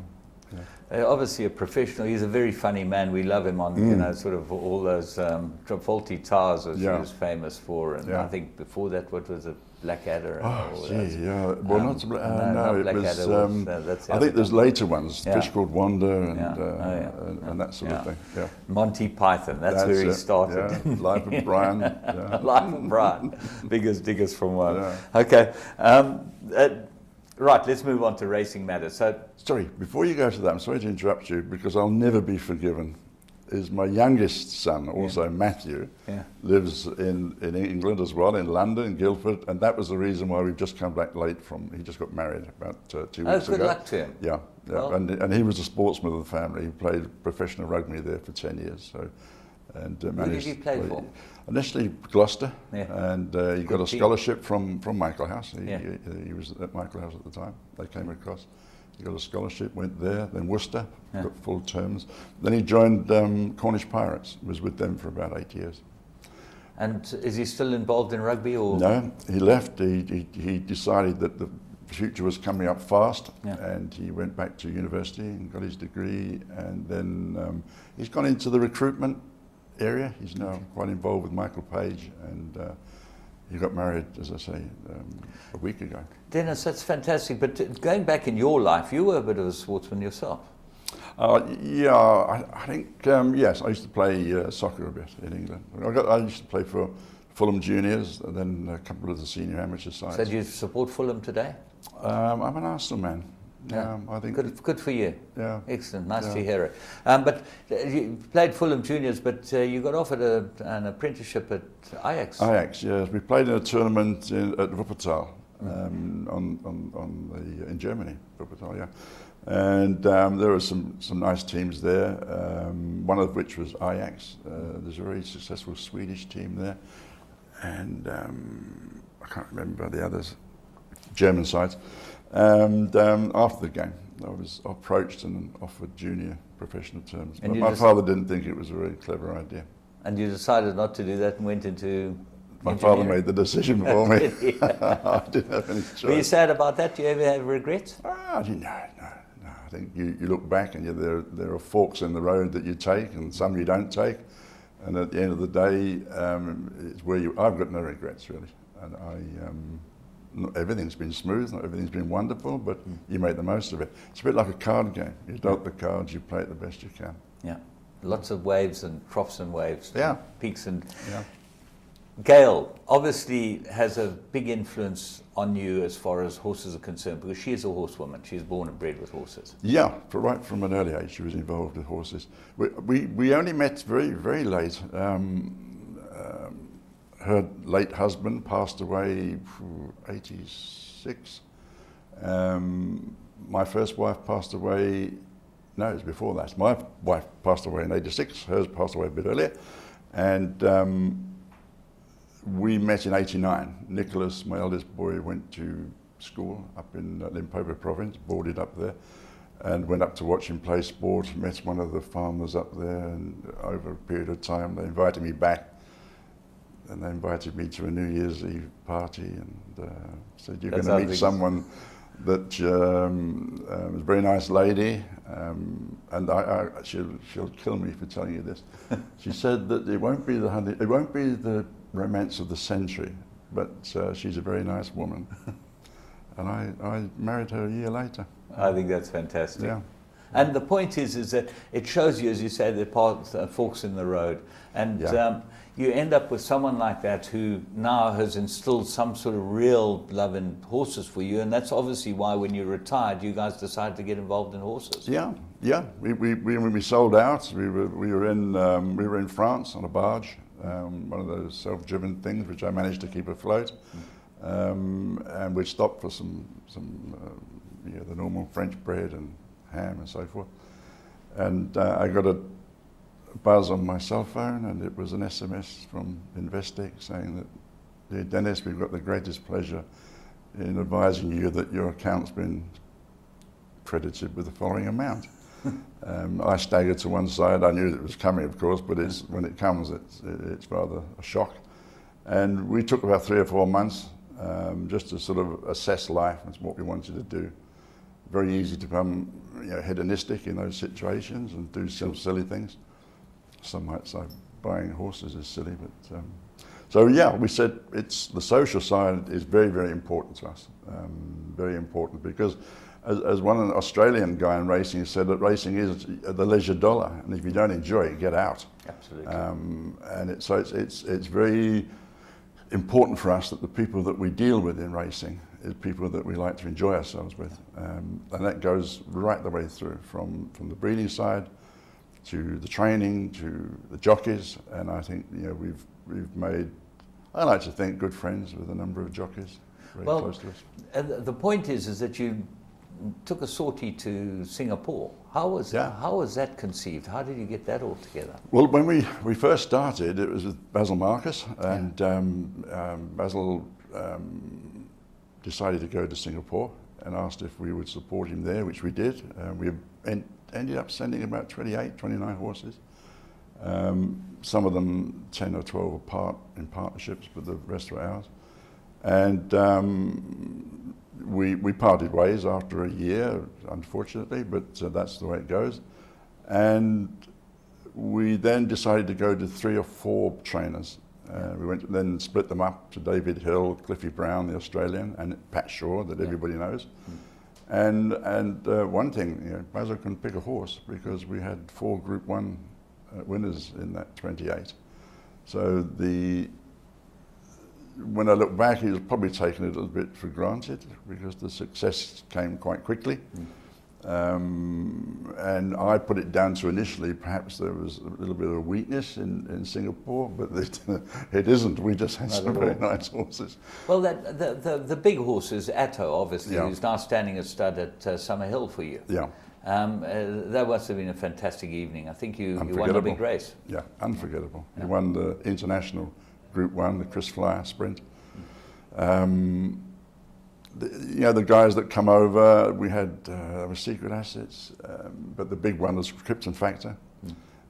Obviously a professional. He's a very funny man. We love him on sort of all those faulty tires as he was famous for. And I think before that, what was it? Blackadder. Oh, gee, yeah. Well, no, it was. That's I think there's later ones. Yeah. Fish Called Wanda and that sort of thing. Yeah. Monty Python. That's where he started. Yeah. Life of Brian. Life of Brian. Biggest diggers from one. Yeah. Okay. Right. Let's move on to Racing Matters. So. Sorry, before you go to that, I'm sorry to interrupt you because I'll never be forgiven. Is my youngest son, also Matthew, lives in England as well, in London, in Guildford, and that was the reason why we've just come back late he just got married about 2 weeks ago. Oh, good luck to him. Yeah. Well, and he was a sportsman of the family. He played professional rugby there for 10 years. So, and who did he play for? Initially Gloucester, and he got a scholarship from Michael House. He was at Michael House at the time. They came across. He got a scholarship, went there, then Worcester, got full terms. Then he joined Cornish Pirates, was with them for about 8 years. And is he still involved in rugby? Or? No, he left. He decided that the future was coming up fast, and he went back to university and got his degree, and then he's gone into the recruitment area. He's now quite involved with Michael Page, and he got married, as I say, a week ago. Dennis, that's fantastic. But going back in your life, you were a bit of a sportsman yourself. I think, yes, I used to play soccer a bit in England. I used to play for Fulham Juniors and then a couple of the senior amateur sides. So do you support Fulham today? I'm an Arsenal man. I think good for you. Yeah, excellent. Nice to hear it. But you played Fulham Juniors, but you got offered an apprenticeship at Ajax. Ajax, yes. We played in a tournament at Wuppertal in Germany. Wuppertal, yeah. And there were some nice teams there. One of which was Ajax. There's a very successful Swedish team there, and I can't remember the others. German sides. And after the game, I was approached and offered junior professional terms. But my father didn't think it was a very clever idea. And you decided not to do that and went into My father made the decision for me. I didn't have any choice. Were you sad about that? Do you ever have regrets? No. I think you look back and there are forks in the road that you take and some you don't take. And at the end of the day, it's where I've got no regrets really. And not everything's been smooth, not everything's been wonderful, but you make the most of it. It's a bit like a card game. You dealt the cards, you play it the best you can. Yeah. Lots of waves and troughs and waves. Yeah. Peaks and... Yeah. Gail obviously has a big influence on you as far as horses are concerned, because she is a horsewoman. She's born and bred with horses. Yeah, right from an early age she was involved with horses. We only met very, very late. Her late husband passed away in 86. My first wife passed away, no, it was before that. My wife passed away in 86, hers passed away a bit earlier. And we met in 89. Nicholas, my eldest boy, went to school up in Limpopo province, boarded up there, and went up to watch him play sport, met one of the farmers up there, and over a period of time they invited me back. And they invited me to a New Year's Eve party and said, you're going to meet someone that was a very nice lady, and she'll kill me for telling you this. She said that it won't be the romance of the century, but she's a very nice woman. And I married her a year later. I think that's fantastic. Yeah. And the point is that it shows you, as you say, the forks in the road. And you end up with someone like that who now has instilled some sort of real love in horses for you. And that's obviously why when you retired, you guys decided to get involved in horses. Yeah. When we sold out, we were in France on a barge, one of those self-driven things which I managed to keep afloat. And we stopped for some the normal French bread and ham and so forth. And I got a buzz on my cell phone, and it was an SMS from Investec saying that, "Dear Dennis, we've got the greatest pleasure in advising you that your account's been credited with the following amount." I staggered to one side. I knew it was coming, of course, but when it comes, it's rather a shock. And we took about 3 or 4 months just to sort of assess life and what we wanted to do. Very easy to become hedonistic in those situations and do some silly things. Some might say buying horses is silly, but so yeah, we said the social side is very, very important to us. Very important because, as one Australian guy in racing said, that racing is the leisure dollar, and if you don't enjoy it, get out. Absolutely. And it's very important for us that the people that we deal with in racing is people that we like to enjoy ourselves with, and that goes right the way through, from the breeding side to the training to the jockeys. And I think we've made, I like to think, good friends with a number of jockeys very close to us. And the point is that you took a sortie to Singapore. How was that conceived? How did you get that all together? Well, when we first started, it was with Basil Marcus, and Basil decided to go to Singapore and asked if we would support him there, which we did. We ended up sending about 28, 29 horses. Some of them 10 or 12 apart in partnerships, but the rest were ours. And we parted ways after a year, unfortunately, but that's the way it goes. And we then decided to go to 3 or 4 trainers. We then split them up to David Hill, Cliffy Brown, the Australian, and Pat Shaw, that everybody knows. And one thing, Basil can pick a horse, because we had 4 Group 1 winners in that 28. So when I look back, he was probably taking it a little bit for granted, because the success came quite quickly. And I put it down to initially perhaps there was a little bit of weakness in Singapore, but it isn't. We just had some very nice horses. Well, the big horses, Atto, obviously, who's now standing as stud at Summerhill for you. Yeah. That must have been a fantastic evening. I think you won the big race. Yeah, unforgettable. You won the international Group 1, the Chris Flyer sprint. The guys that come over, we had Secret Assets, but the big one was Krypton Factor,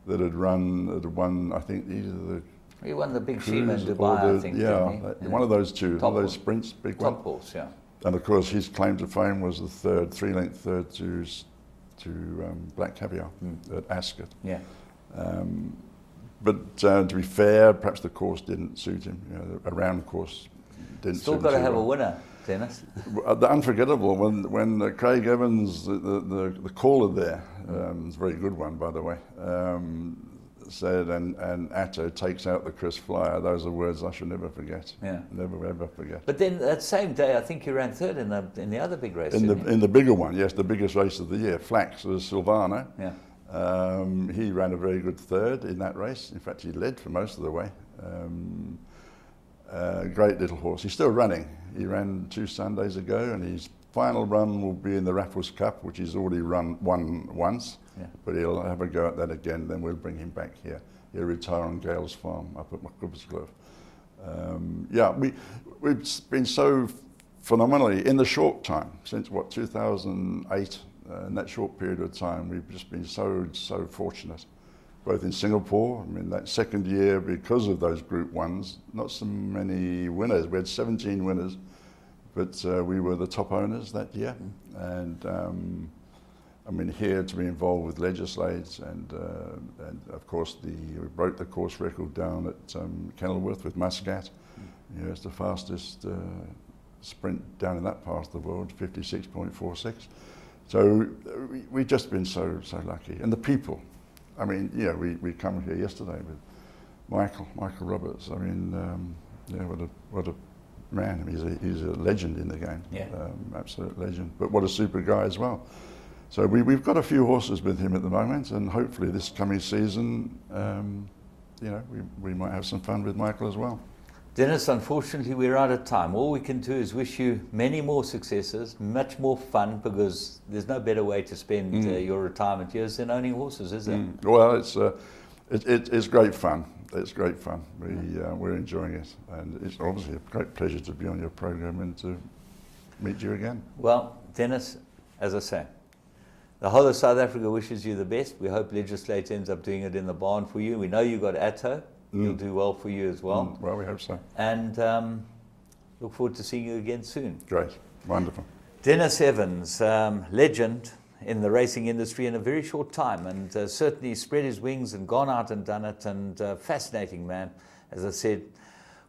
that had won, I think, either the... He won the big Shima in Dubai, I think, didn't he? One of those two, one of those sprints, big one. Top horse, yeah. And of course, his claim to fame was the 3-length third to Black Caviar at Ascot. Yeah. But to be fair, perhaps the course didn't suit him. A round course didn't suit him. Still got to have a winner, Dennis. The unforgettable, when Craig Evans, the caller there, it's a very good one, by the way, said, and Atto takes out the Chris Flyer, those are words I shall never forget. Yeah. Never, ever forget. But then that same day, I think you ran third in the other big race, in the bigger one, yes, the biggest race of the year. Flax was Silvano. Yeah. He ran a very good third in that race. In fact, he led for most of the way. Great little horse. He's still running. He ran 2 Sundays ago, and his final run will be in the Raffles Cup, which he's already won once. Yeah. But he'll have a go at that again. Then we'll bring him back here. He'll retire on Gale's farm up at McCubbscliff. We've been so phenomenally in the short time since 2008. In that short period of time, we've just been so fortunate, both in Singapore. I mean, that second year, because of those Group 1s, not so many winners. We had 17 winners, but we were the top owners that year. And I mean, here to be involved with legislates, and of course we broke the course record down at Kenilworth with Muscat. It's the fastest sprint down in that part of the world, 56.46. So we've just been so lucky. And the people, I mean, we come here yesterday with Michael Roberts. I mean, what a man. He's a legend in the game. Yeah. Absolute legend. But what a super guy as well. So we've got a few horses with him at the moment, and hopefully this coming season, we might have some fun with Michael as well. Dennis, unfortunately, we're out of time. All we can do is wish you many more successes, much more fun, because there's no better way to spend your retirement years than owning horses, is there? Well, it's great fun. It's great fun. We're enjoying it, and it's obviously a great pleasure to be on your program and to meet you again. Well, Dennis, as I say, the whole of South Africa wishes you the best. We hope Legislate ends up doing it in the barn for you. We know you got Atto. He'll do well for you as well. Well, we hope so. And look forward to seeing you again soon. Great. Wonderful. Dennis Evans, legend in the racing industry in a very short time, and certainly spread his wings and gone out and done it, and fascinating man. As I said,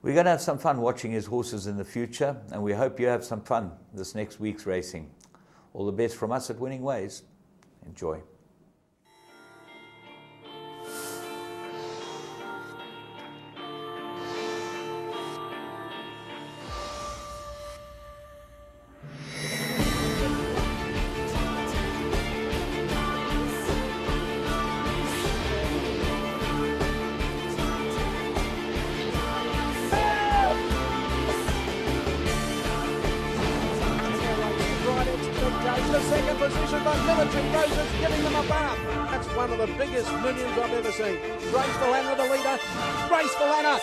we're going to have some fun watching his horses in the future, and we hope you have some fun this next week's racing. All the best from us at Winning Ways. Enjoy. The second position, but Military Roses giving them a bath. That's one of the biggest millions I've ever seen. Grace Valana, the leader. Grace Valana.